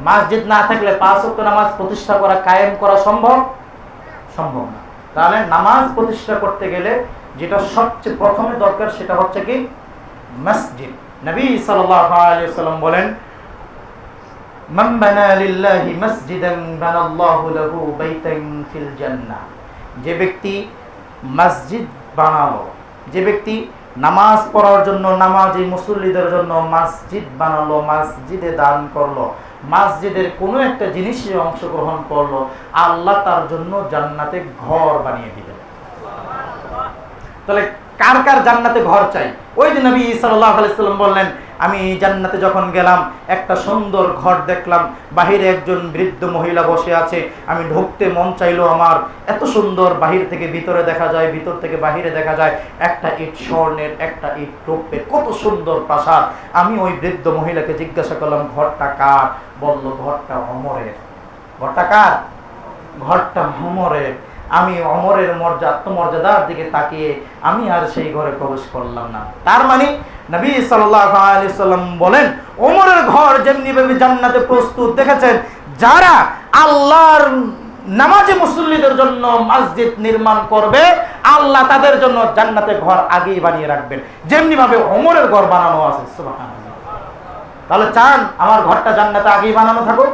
মসজিদ না থাকলে 5 ওয়াক্ত নামাজ প্রতিষ্ঠা করা, কায়েম করা সম্ভব না। তাহলে নামাজ প্রতিষ্ঠা করতে গেলে যেটা সবচেয়ে প্রথমে দরকার সেটা হচ্ছে কি? মসজিদ। নবী সাল্লাল্লাহু আলাইহি ওয়াসাল্লাম বলেন, মান বানা লিল্লাহি মসজিদান বানাল্লাহু লাহু বাইতান ফিল জান্নাহ। যে ব্যক্তি মসজিদ বানালো, যে ব্যক্তি নামাজ পড়ার জন্য, নামাজি মুসল্লিদের জন্য মসজিদ বানালো, মসজিদে দান করলো, মসজিদের কোনো একটা জিনিসে অংশগ্রহণ করলো, আল্লাহ তার জন্য জান্নাতে ঘর বানিয়ে দিবেন। তাহলে কার কার জান্নাতে ঘর চাই? ওই যে নবী সাল্লাল্লাহু আলাইহি ওয়াসাল্লাম বললেন, আমি জান্নাতে যখন গেলাম একটা সুন্দর ঘর দেখলাম, বাহিরে একজন বৃদ্ধ মহিলা বসে আছে, আমি ঢুকতে মন চাইলো আমার, এত সুন্দর, বাহির থেকে ভিতরে দেখা যায়, ভিতর থেকে বাহিরে দেখা যায়, একটা ইট স্বর্ণের, একটা ইট রৌপ্যের, কত সুন্দর প্রাসাদ। আমি ওই বৃদ্ধ মহিলাকে জিজ্ঞাসা করলাম, ঘরটা কার? বলল, ঘরটা ওমরের। ঘরটা কার? ঘরটা ওমরের। আমি ওমরের আত্মমর্যাদার দিকে তাকিয়ে আমি আর সেই ঘরে প্রবেশ করলাম না। তার মানে নবী সাল্লাল্লাহু আলাইহি ওয়াসাল্লাম বলেন, ওমরের ঘর যেমনি ভাবে জান্নাতে প্রস্তুত, দেখেছেন যারা আল্লাহর নামাজি মুসল্লিদের জন্য মসজিদ নির্মাণ করবে, আল্লাহ তাদের জন্য জান্নাতে ঘর আগেই বানিয়ে রাখবেন, যেমনি ভাবে ওমরের ঘর বানানো আছে। সুবহানাল্লাহ। তাহলে চান আমার ঘরটা জান্নাতে আগেই বানানো থাকুক?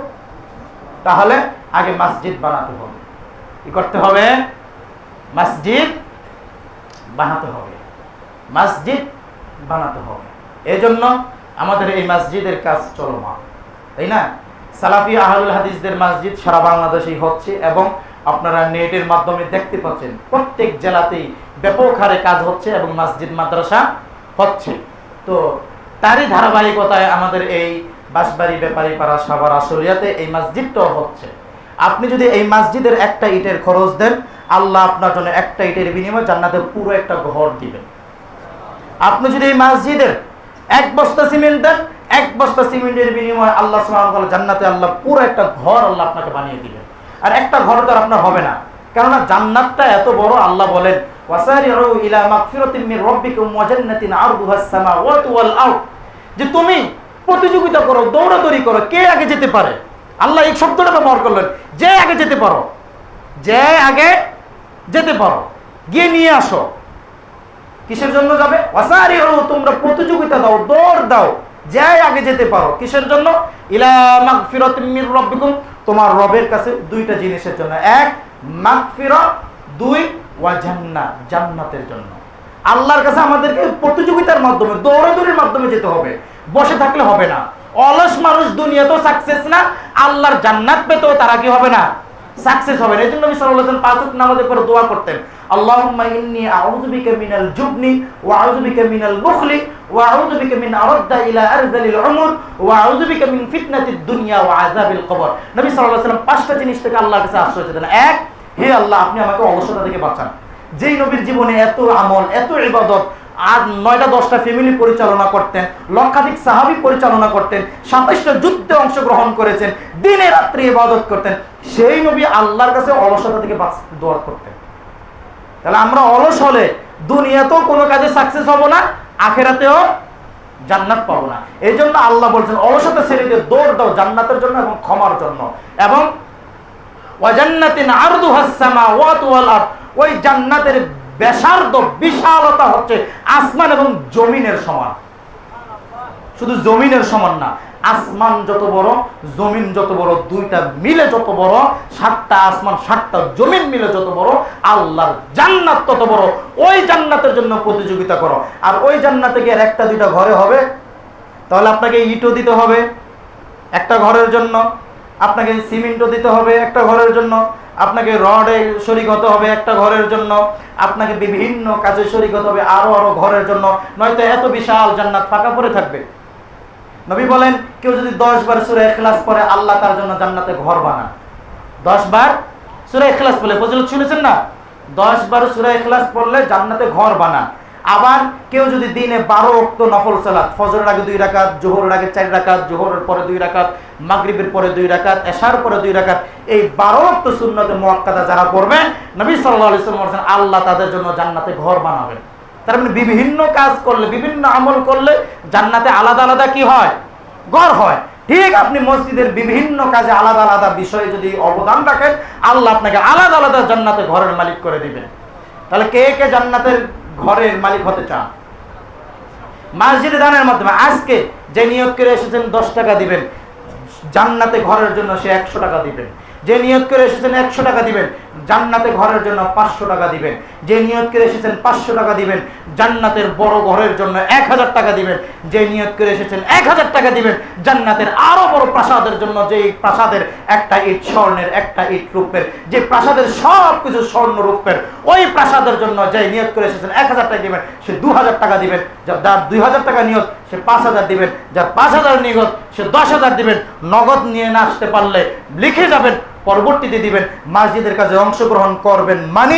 তাহলে আগে মসজিদ বানাতে হবে। কি করতে হবে? মসজিদ বানাতে হবে। এই জন্য আমাদের এই মসজিদের কাজ চলমান, তাই না? সালাফি আহলুল হাদিসদের মসজিদ সারা বাংলাদেশেই হচ্ছে, এবং আপনারা নেটের মাধ্যমে দেখতে পাচ্ছেন প্রত্যেক জেলাতেই ব্যাপক হারে কাজ হচ্ছে এবং মসজিদ মাদ্রাসা হচ্ছে। তো তারই ধারাবাহিকতায় আমাদের এই বাঁশবাড়ি, ব্যাপারীপাড়া, সাভার, আশুলিয়াতে এই মসজিদটাও হচ্ছে। আপনি যদি এই মসজিদের একটা ইটের খরচ দেন, আল্লাহ আপনার জন্য একটা ইটের বিনিময়ে জান্নাতে পুরো একটা ঘর দিবেন। আপনি যদি এই মসজিদের 1 বস্তা সিমেন্ট দেন, 1 বস্তা সিমেন্টের বিনিময়ে আল্লাহ সুবহানাহু ওয়া তাআলা জান্নাতে আল্লাহ পুরো একটা ঘর আল্লাহ আপনাকে বানিয়ে দিবেন। আর একটা ঘর তো আর আপনার হবে না, কেননা জান্নাতটা এত বড়। আল্লাহ বলেন, ওয়াসারিউ ইলা মাগফিরাতিন মির রাব্বিকুম ওয়া জান্নাতিন আরদুহাস সামাওয়াতু ওয়াল আরদ, যে তুমি প্রতিযোগিতা করো, দৌড়াদৌড়ি করো, কে আগে যেতে পারে। আল্লাহ এই শব্দটা ব্যবহার করলেন, যে আগে যেতে পারো, যে আগে যেতে পারো, গিয়ে নিয়ে আসো। কিসের জন্য যাবে? ওয়াসারিউ, তোমরা প্রতিযোগিতা দাও, দৌড় দাও, যে আগে যেতে পারো। কিসের জন্য? ইলা মাগফিরাতিন মির রাব্বিকুম, তোমার রবের কাছে 2টা জিনিসের জন্য। 1 মাগফিরাত, 2 ওয়া জান্নাত, জান্নাতের জন্য। আল্লাহর কাছে আমাদেরকে প্রতিযোগিতার মাধ্যমে, দৌড়াদৌড়ির মাধ্যমে যেতে হবে, বসে থাকলে হবে না। অলস মানুষ দুনিয়াতেও সাকসেস না, আল্লাহর জান্নাত পেতেও তারা কি হবে না? সাকসেস হবে না। এই জন্য নবী সাল্লাল্লাহু আলাইহি ওয়াসাল্লাম 5 ওয়াক্ত নামাজের পরে দোয়া করতেন, আল্লাহুম্মা ইন্নী আউযু বিকা মিনাল জুবনি ওয়া আউযু বিকা মিনাল বুখলি ওয়া আউযু বিকা মিন আরাদ্দা ইলা আরযালিল উমর ওয়া আউযু বিকা মিন ফিতনাতিদ দুনিয়া ওয়া আযাবিল কবর। নবী সাল্লাল্লাহু আলাইহি ওয়াসাল্লাম 5টা জিনিস থেকে আল্লাহর কাছে আশ্রয় চাইতেন। 1, হে আল্লাহ, আপনি আমাকে অলসতা থেকে বাঁচান। যেই নবীর জীবনে এত আমল, এত ইবাদত, আর 9টা 10টা ফ্যামিলি পরিচালনা করতেন, লক্ষাধিক সাহাবী পরিচালনা করতেন, 27টা যুদ্ধে অংশগ্রহণ করেছেন, দিনে রাত্রি ইবাদত করতেন, সেই নবী আল্লাহর কাছে অলসতা থেকে বাঁচতে দোয়া করতেন। তাহলে আমরা অলস হলে দুনিয়াতেও কোনো কাজে সাকসেস হব না, আখেরাতেও জান্নাত পাবো না। এই জন্য আল্লাহ বলছেন অলসতা ছেড়ে দিয়ে দৌড় দাও জান্নাতের জন্য এবং ক্ষমার জন্য। এবং ওয়াজান্নাতিন আরদুহাস সামাওয়াতু ওয়াল আরদ, ওই জান্নাতের ব্যাসার্ধ বিশালতা হচ্ছে আসমান এবং জমিনের সমান। শুধু জমিনের সমান না, আসমান যত বড় জমিন যত বড়, দুইটা মিলে যত বড়, 7টা আসমান 7টা জমিন মিলে যত বড়, আল্লাহর জান্নাত তত বড়। ওই জান্নাতের জন্য প্রতিযোগিতা করো। আর ওই জান্নাতে গিয়ে একটা দুইটা ঘরে হবে? তাহলে আপনাকে ইটও দিতে হবে একটা ঘরের জন্য, আপনাকে সিমেন্টও দিতে হবে একটা ঘরের জন্য, আপনাকে রডে শরীক হতে হবে একটা ঘরের জন্য, আপনাকে বিভিন্ন কাজে শরীক হতে হবে আরো আরো ঘরের জন্য, নয়তো এত বিশাল জান্নাত ফাঁকা পড়ে থাকবে। নবী বলেন কেউ যদি 10 বার সূরা ইখলাস পড়ে আল্লাহ তার জন্য জান্নাতে ঘর বানান। 10 বার সূরা ইখলাস পড়লে, ফজিলত শুনেছেন না? 10 বার সূরা ইখলাস পড়লে জান্নাতে ঘর বানান। আবার কেউ যদি দিনে 12 ওয়াক্ত নফল সালাত, ফজরের আগে 2 রাকাত, যোহরের আগে 4 রাকাত, যোহরের পরে 2 রাকাত, মাগরিবের পরে 2 রাকাত, এশার পরে 2 রাকাত, এই 12 ওয়াক্ত সুন্নতে মুআক্কাদা যারা পড়বে, নবী সাল্লাল্লাহু আলাইহি ওয়াসাল্লাম বলেছেন আল্লাহ তাদের জন্য জান্নাতে ঘর বানাবেন। তার মানে বিভিন্ন কাজ করলে, বিভিন্ন আমল করলে জান্নাতে আলাদা আলাদা কি হয়? ঘর হয়। ঠিক আপনি মসজিদের বিভিন্ন কাজে আলাদা আলাদা বিষয়ে যদি অবদান রাখেন, আল্লাহ আপনাকে আলাদা আলাদা জান্নাতে ঘরের মালিক করে দিবেন। তাহলে কে কে জান্নাতের ঘরের মালিক হতে চান? মসজিদে দানের মাধ্যমে আজকে যে নিয়ত করে এসেছেন 10 টাকা দিবেন, জান্নাতে ঘরের জন্য সে 100 টাকা দিবেন। যে নিয়ত করে এসেছেন 100 টাকা দিবেন, জান্নাতে ঘরের জন্য 500 টাকা দিবেন। যে নিয়ত করে এসেছেন 500 টাকা দিবেন, জান্নাতের বড় ঘরের জন্য 1000 টাকা দিবেন। যে নিয়ত করে এসেছেন 1000 টাকা দিবেন, জান্নাতের আরো বড় প্রাসাদের জন্য, যে প্রাসাদের একটা ইট স্বর্ণের, একটা ইট রূপের, যে প্রাসাদের সব কিছু স্বর্ণ রূপের, ওই প্রাসাদের জন্য যে নিয়ত করে এসেছেন 1000 টাকা দিবেন, সে 2000 টাকা দিবেন। যার 2000 টাকা নিয়ত সে 5000 দিবেন। যার 5000 নিয়ত সে 10000 দিবেন। নগদ নিয়ে না আসতে পারলে লিখে যাবেন, পরবর্তীতে দিবেন। মসজিদের কাজে অংশগ্রহণ করবেন মানে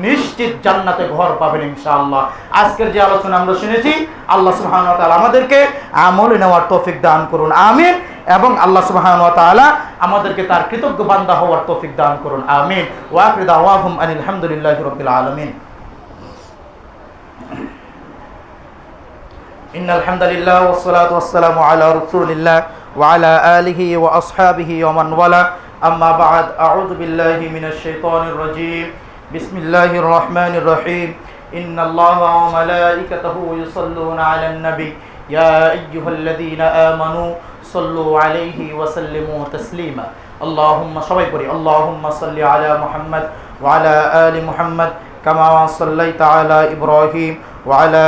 নিশ্চিত জান্নাতে ঘর পাবেন ইনশাআল্লাহ। আজকের যে আলোচনা আমরা শুনেছি, আল্লাহ সুবহানাহু ওয়া তাআলা আমাদেরকে আমল নেওয়ার তৌফিক দান করুন, আমিন। এবং আল্লাহ সুবহানাহু ওয়া তাআলা আমাদেরকে তার কৃতজ্ঞ বান্দা হওয়ার তৌফিক দান করুন, আমিন। ওয়া আখিরু দাওয়াহুম আনিল হামদুলিল্লাহি রাব্বিল আলামিন। ইন্নাল হামদালিল্লাহ ওয়াস সালাতু ওয়াস সালামু আলা রাসূলিল্লাহ ওয়া আলা আলিহি ওয়া আসহাবিহি ওয়া মান ওয়ালা। أما بعد أعوذ بالله من الشيطان الرجيم بسم الله الرحمن الرحيم إن الله وملائكته يصلون على النبي يا أيها الذين آمنوا صلوا عليه وسلموا تسليما اللهم صبي اللهم صل على محمد وعلى آل محمد كما صليت على إبراهيم وعلى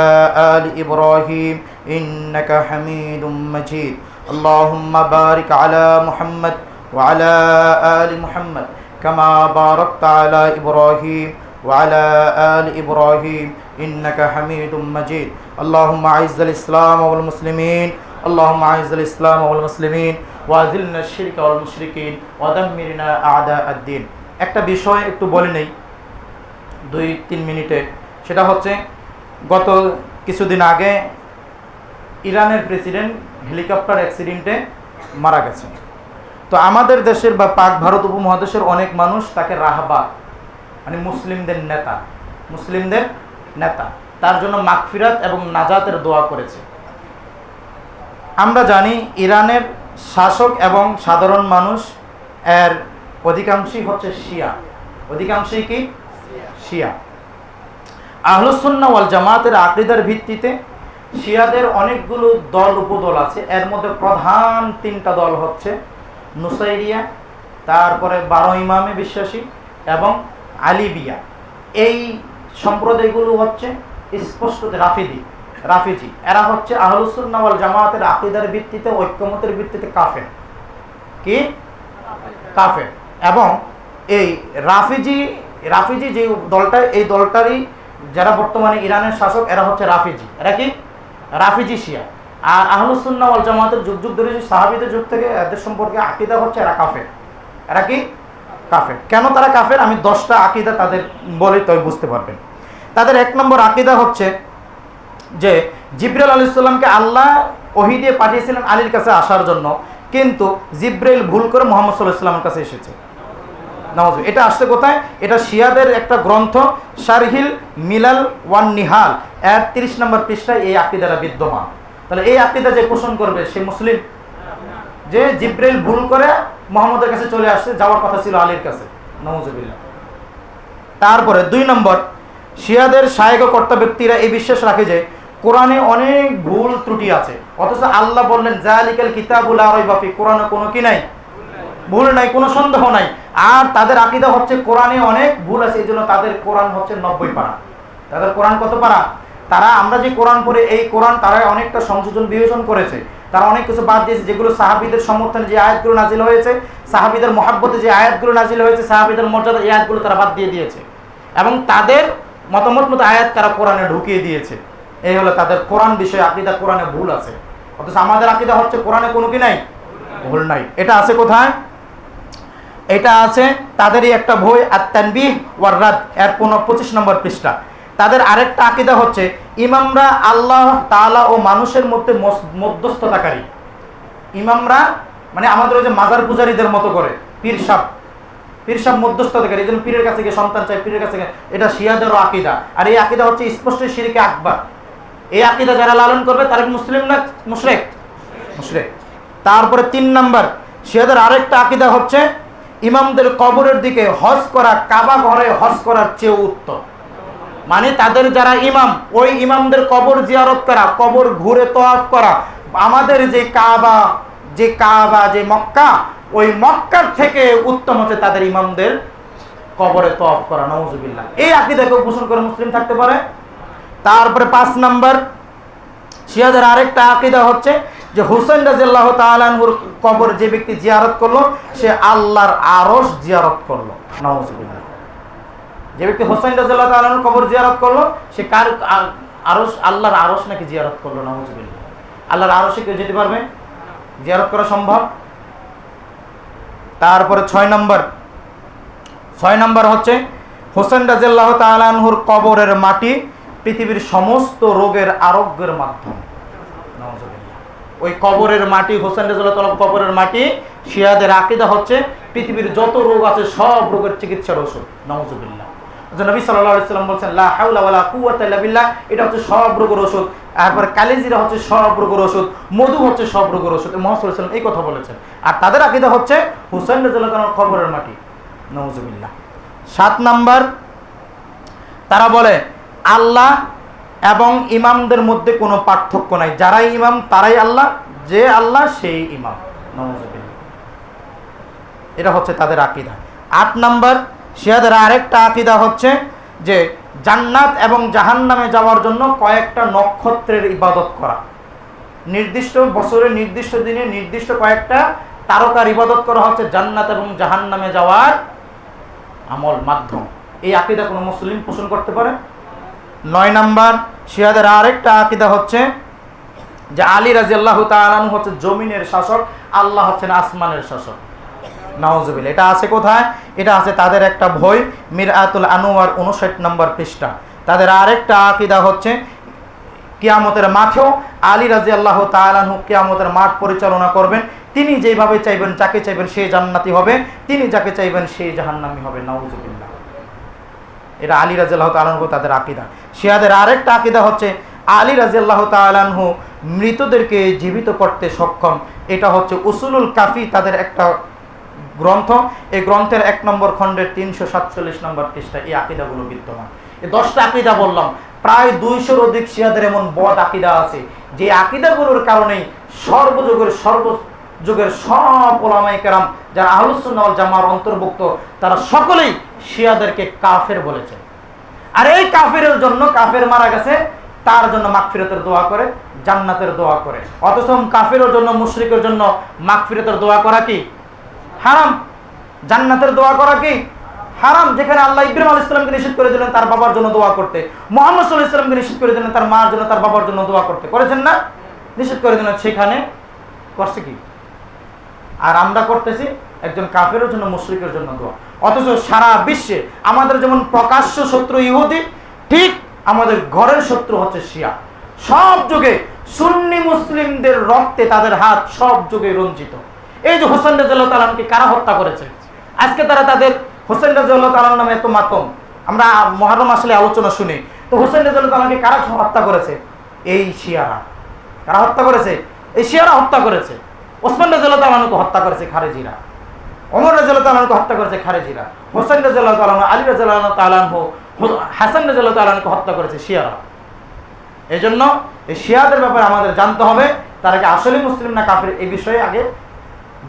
آل إبراهيم إنك حميد مجيد اللهم بارك على محمد وعلى آل محمد كما باركت على إبراهيم وعلى آل إبراهيم إنك حميد مجيد اللهم أعز الإسلام والمسلمين اللهم أعز الإسلام والمسلمين وأذلنا الشرك والمشركين ودمرنا أعداء الدين। একটা বিষয় একটু বলে নেই 2-3 মিনিটে, সেটা হচ্ছে গত কিছুদিন আগে ইরানের প্রেসিডেন্ট হেলিকপ্টার অ্যাক্সিডেন্টে মারা গেছে। তো আমাদের দেশের বা পাক ভারত উপমহাদেশের অনেক মানুষ তাকে রাহবার মানে মুসলিমদের নেতা তার জন্য মাগফিরাত এবং নাজাতের দোয়া করেছে। আমরা জানি ইরানের শাসক এবং সাধারণ মানুষ এর অধিকাংশই হচ্ছে শিয়া। অধিকাংশই কি? শিয়া। আহলুস সুন্নাহ ওয়াল জামাতের আকীদার ভিত্তিতে শিয়াদের অনেকগুলো দল উপদল আছে। এর মধ্যে প্রধান 3টা দল হচ্ছে নুসাইরিয়া, তারপরে 12 ইমামে বিশ্বাসী এবং আলিবিয়া। এই সম্প্রদায়গুলো হচ্ছে স্পষ্ট রাফিজি। এরা হচ্ছে আহলুস সুন্নাহ ওয়াল জামাতের আকীদার ভিত্তিতে, ঐক্যমতের ভিত্তিতে কাফের। কি? কাফের। এবং এই রাফিজি যে দলটা, এই দলটারই যারা বর্তমানে ইরানের শাসক, এরা হচ্ছে রাফিজি। এরা কি? রাফিজি শিয়া। আর আহলুস সুন্নাহ ওয়াল জামাতের যুগ যুগ ধরে সাহাবীদের যুগ থেকে এদের সম্পর্কে আকীদা হচ্ছে এরা কাফের। এরা কি? কাফের। কেন তারা কাফের? আমি 10টা আকীদা তাদের বলে তো বুঝতে পারবেন। তাদের 1 নম্বর আকীদা হচ্ছে যে জিবরাইল আলাইহিস সালামকে আল্লাহ ওহী দিয়ে পাঠিয়েছিলেন আলীর কাছে আসার জন্য, কিন্তু জিবরাইল ভুল করে মুহাম্মদ সাল্লাল্লাহু আলাইহি ওয়াসাল্লামের কাছে এসেছে। নাউযুবিল্লাহ। এটা আসছে কোথায়? এটা শিয়াদের একটা গ্রন্থ শারহিল মিলাল ওয়ান নিহাল এর 30 নম্বর পৃষ্ঠায় এই আকীদাটা বিদ্যমান। তাহলে এই আকীদা যে পোষণ করবে সে মুসলিম, যে জিবরাইল ভুল করে মুহাম্মদের কাছে চলে আসছে, যাওয়ার কথা ছিল আলীর কাছে। নাউযুবিল্লাহ। তারপরে 2 নম্বর, শিয়াদের শায়েখ ও কর্তা ব্যক্তিরা এই বিশ্বাস রাখে যে কোরআনে অনেক ভুল ত্রুটি আছে, অথচ আল্লাহ বললেন যালিকাল কিতাবুল লা রাইবা ফি, কোরআনে কোনো কি নাই, ভুল নাই, কোনো সন্দেহ নাই। আর তাদের আকীদা হচ্ছে কোরআনে অনেক ভুল আছে, এই জন্য তাদের কোরআন হচ্ছে 90 পারা। তাদের কোরআন কত পারা? তারা আমরা যে কোরআন পড়ে এই কোরআন তারা অনেকটা সংযোজন বিয়োজন করেছে, তারা অনেক কিছু বাদ দিয়েছে, যেগুলো সাহাবীদের সমর্থনে যে আয়াতগুলো নাজিল হয়েছে, সাহাবীদের মহাব্বতে যে আয়াতগুলো নাজিল হয়েছে, সাহাবীদের মর্যাদা এই আয়াতগুলো তারা বাদ দিয়ে দিয়েছে এবং তাদের মতামত মতো আয়াত তারা কোরআনে ঢুকিয়ে দিয়েছে। এই হলো তাদের কোরআন বিষয়ে আকীদা, কোরআনে ভুল আছে। অথচ আমাদের আকীদা হচ্ছে কোরআনে কোনো কি নাই, ভুল নাই। এটা আছে কোথায়? এটা আছে তাদেরই একটা বই আত-তানবীহ ওয়ার রাদ এর 25 নম্বর পৃষ্ঠা। তাদের আরেকটা আকীদা হচ্ছে ইমামরা আল্লাহ তাআলা ও মানুষের মধ্যে মধ্যস্থতাকারী। ইমামরা মানে আমাদের ওই যে মাজার পূজারীদের মতো করে পীর সাহেব মধ্যস্থতাকারী, যেন পীরের কাছে গিয়ে সন্তান চাই, পীরের কাছে গিয়ে, এটা শিয়াদেরও আকীদা। আর এই আকীদা হচ্ছে স্পষ্ট শিরকে আকবার। এই আকীদা যারা লালন করবে তারা মুসলিম না মুশরিক? মুশরিক। তারপরে 3 নম্বর, শিয়াদের আরেকটা আকীদা হচ্ছে ইমামদের কবরের দিকে হজ করা কাবা ঘরে হজ করার চেয়ে উত্তম। মানে তাদের যারা ইমাম, ওই ইমামদের কবর জিয়ারত করা, কবর ঘুরে তওয়াফ করা, আমাদের যে কাবা যে মক্কা, ওই মক্কার থেকে উত্তম হচ্ছে তাদের ইমামদের কবরে তওয়াফ করা। নাউযুবিল্লাহ। এই আকীদাকে পোষণ করে মুসলিম থাকতে পারে? তারপরে 5 নম্বর, শিয়াদের আরেকটা আকীদা হচ্ছে যে হুসাইন রাদিয়াল্লাহু তাআলা আনহুর কবর যে ব্যক্তি জিয়ারত করলো সে আল্লাহর আরশ জিয়ারত করলো। নাউযুবিল্লাহ। যে ব্যক্তি হুসাইন রাদিয়াল্লাহু তাআলা আনহুর কবর জিয়ারত করলো সে কার আরশ? আল্লাহর আরশ নাকি জিয়ারত করলো। নাউযুবিল্লাহ। আল্লাহর আরশে কেউ যেতে পারবে? জিয়ারত করা সম্ভব? তারপরে 6 নম্বর হচ্ছে হুসাইন রাদিয়াল্লাহু তাআলা আনহুর কবরের মাটি পৃথিবীর সমস্ত রোগের আরোগ্যের মাধ্যম। নাউযুবিল্লাহ। ওই কবরের মাটি, হুসাইন রাদিয়াল্লাহু তাআলা কবরের মাটি, শিয়াদের আকীদা হচ্ছে পৃথিবীর যত রোগ আছে সব রোগের চিকিৎসার ওষুধ। নাউযুবিল্লাহ। নবী সাল্লাল্লাহু আলাইহি ওয়াসাল্লাম বলেছেন লা হাওলা ওয়ালা কুওয়াতা ইল্লা বিল্লাহ, এটা হচ্ছে সব রোগের ওষুধ। তারপর কালিজিরা হচ্ছে সব রোগের ওষুধ, মধু হচ্ছে সব রোগের ওষুধ। মুহাম্মদ সাল্লাল্লাহু আলাইহি ওয়াসাল্লাম এই কথা বলেছেন। আর তাদের আকীদা হচ্ছে হুসাইন রাদিয়াল্লাহু তাআলার কবরের মাটি। নাউযুবিল্লাহ। 7 নম্বর, তারা বলে আল্লাহ এবং ইমামদের মধ্যে কোনো পার্থক্য নাই, যারাই ইমাম তারাই আল্লাহ, যে আল্লাহ সেই ইমাম। নাউযুবিল্লাহ। এটা হচ্ছে তাদের আকীদা। 8 নম্বর, শিয়াদের আরেকটা আকীদা হচ্ছে যে জান্নাত এবং জাহান্নামে যাওয়ার জন্য কয়েকটা নক্ষত্রের ইবাদত করা, নির্দিষ্ট বছরে নির্দিষ্ট দিনে নির্দিষ্ট কয়েকটা তারকার ইবাদত করা হচ্ছে জান্নাত এবং জাহান্নামে যাওয়ার আমল মাধ্যম। এই আকীদা কোনো মুসলিম পোষণ করতে পারে? 9 নম্বর, শিয়াদের আরেকটা আকীদা হচ্ছে যে আলী রাদিয়াল্লাহু তাআলা আনহু হচ্ছে জমিনের শাসক, আল্লাহ হচ্ছেন আসমানের শাসক। নাউযুবিল্লাহ। এটা আছে কোথায়? এটা আছে তাদের একটা বই মিরআতুল আনওয়ার 59 নম্বর পৃষ্ঠা। তাদের আরেকটা আকীদা হচ্ছে কিয়ামতের মাঠেও আলী রাদিয়াল্লাহু তাআলা আনহু কিয়ামতের মাঠ পরিচালনা করবেন। তিনি যেভাবে চাইবেন, যাকে চাইবেন সে জান্নাতি হবে, তিনি যাকে চাইবেন সেই জাহান্নামী হবে। নাউযুবিল্লাহ। এটা আলী রাদিয়াল্লাহু তাআলা আনহু তাদের আকীদা। শিয়াদের আরেকটা আকীদা হচ্ছে আলী রাদিয়াল্লাহু তাআলা আনহু মৃতদেরকে জীবিত করতে সক্ষম। এটা হচ্ছে উসুলুল কাফি, তাদের একটা গ্রন্থ। এই গ্রন্থের 1 নম্বর খণ্ডের 347 নম্বর পৃষ্ঠায় এই আকীদাগুলো বিদ্যমান। এই 10টা আকীদা বললাম, প্রায় 200-র অধিক শিয়াদের এমন বদ আকীদা আছে যে আকীদাগুলোর কারণেই সর্বযুগের সব উলামায়ে কেরাম যারা আহলুস সুন্নাহ ওয়াল জামার অন্তর্ভুক্ত তারা সকলেই শিয়াদেরকে কাফের বলেছে। আর এই কাফেরের জন্য, কাফের মারা গেছে তার জন্য মাগফিরাতের দোয়া করে, জান্নাতের দোয়া করে। অথচ কাফেরের জন্য, মুশরিকের জন্য মাগফিরাতের দোয়া করা কি হারাম, জান্নাতের দোয়া করা কি হারাম। যেখানে আল্লাহ ইব্রাহিম আলাইহিস সালামকে নিষেধ করে দিলেন তার বাবার জন্য দোয়া করতে, মুহাম্মদ সাল্লাল্লাহু আলাইহি ওয়াসাল্লামকে নিষেধ করে দিলেন তার মার জন্য, তার বাবার জন্য দোয়া করতে, করেছেন না? নিষেধ করে দিলেন, সেখানে করছে কি? আর আমরা করতেছি একজন কাফেরের জন্য, মুশরিকের জন্য দোয়া। অথচ সারা বিশ্বে আমাদের যেমন প্রকাশ্য শত্রু ইহুদি, ঠিক আমাদের ঘরের শত্রু হচ্ছে শিয়া। সব যুগে সুন্নি মুসলিমদের রক্তে তাদের হাত সব যুগে রঞ্জিত। এই যে হোসেন রাদিয়াল্লাহু তাআলা আনহুকে কারা হত্যা করেছে, আজকে তারা তাদের হোসেন রাদিয়াল্লাহু তাআলা নামে এত মাতম, আমরা মুহররম আসলে আলোচনা শুনি। তো হোসেন রাদিয়াল্লাহু তাআলাকে কারা হত্যা করেছে? এই শিয়ারা। কারা হত্যা করেছে? এই শিয়ারা হত্যা করেছে। ওসমান রাদিয়াল্লাহু তাআলা আনহুকে হত্যা করেছে খারেজিরা, ওমর রাদিয়াল্লাহু তাআলা আনহুকে হত্যা করেছে খারেজিরা, হোসেন রাদিয়াল্লাহু তাআলা আনহু, আলী রাদিয়াল্লাহু তাআলা আনহু, হাসান রাদিয়াল্লাহু তাআলা আনহুকে হত্যা করেছে শিয়ারা। এই জন্য এই শিয়াদের ব্যাপারে আমাদের জানতে হবে, তারা কি আসলে মুসলিম না কাফির, এই বিষয়ে আগে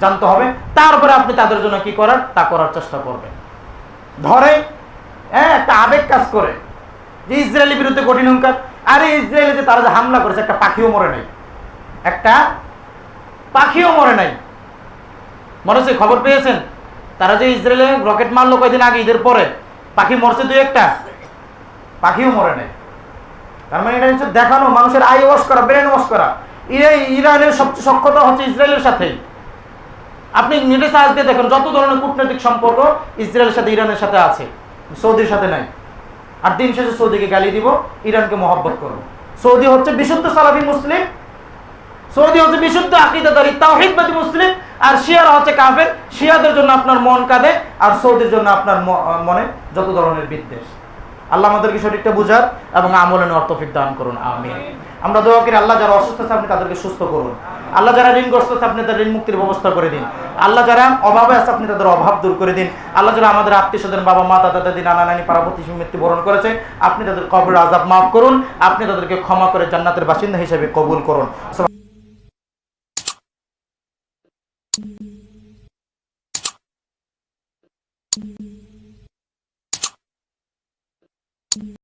জানতে হবে। তারপরে আপনি তাদের জন্য কি করার তা করার চেষ্টা করবেন। ধরে একটা আবেগ কাজ করে যে ইসরায়েলের বিরুদ্ধে কঠিন হুঙ্কার, আরে ইসরায়েলে যে তারা যে হামলা করেছে একটা পাখিও মরে নাই, একটা পাখিও মরে নাই। মনে হচ্ছে খবর পেয়েছেন তারা যে ইসরায়েলে রকেট মারলো কয়েকদিন আগে ঈদের পরে, পাখি মরছে দুই একটা, পাখিও মরে নাই। তার মানে এটা হচ্ছে দেখানো, মানুষের আই ওয়াশ করা, ব্রেন ওয়াশ করা। ইরানের সবচেয়ে সক্ষতা হচ্ছে ইসরায়েলের সাথেই। আপনি নেটে সার্চ দিয়ে দেখেন যত ধরনের কূটনৈতিক সম্পর্ক ইসরায়েলের সাথে ইরানের সাথে আছে, সৌদির সাথে নাই। আর দিন শেষে সৌদিকে গালি দিব, ইরানকে মহব্বত করব। সৌদি হচ্ছে বিশুদ্ধ সালাফি মুসলিম, সৌদি হচ্ছে বিশুদ্ধ আকীদাদারী তাওহীদবাদী মুসলিম, আর শিয়ারা হচ্ছে কাফের। শিয়াদের জন্য আপনার মন কাঁদে, আর সৌদির জন্য আপনার মনে যত ধরনের বিদ্বেষ। আল্লাহ আমাদেরকে সঠিকটা বুঝার এবং আমলে নেওয়ার তৌফিক দান করুন, আমিন। আমরা দোয়া করি আল্লাহ যারা অসুস্থ আছে আপনি তাদেরকে সুস্থ করুন, আল্লাহ যারা ঋণগ্রস্ত আছে আপনি তাদের ঋণ মুক্তির ব্যবস্থা করে দিন, আল্লাহ যারা অভাবে আছে আপনি তাদের অভাব দূর করে দিন, আল্লাহ যারা আমাদের আত্মীয় স্বজন বাবা মা দাদা দাদি নানা নানি পাড়া প্রতিবেশী মৃত্যুবরণ করেছে আপনি তাদের কবরের আযাব মাফ করুন, আপনি তাদেরকে ক্ষমা করে জান্নাতের বাসিন্দা হিসেবে কবুল করুন।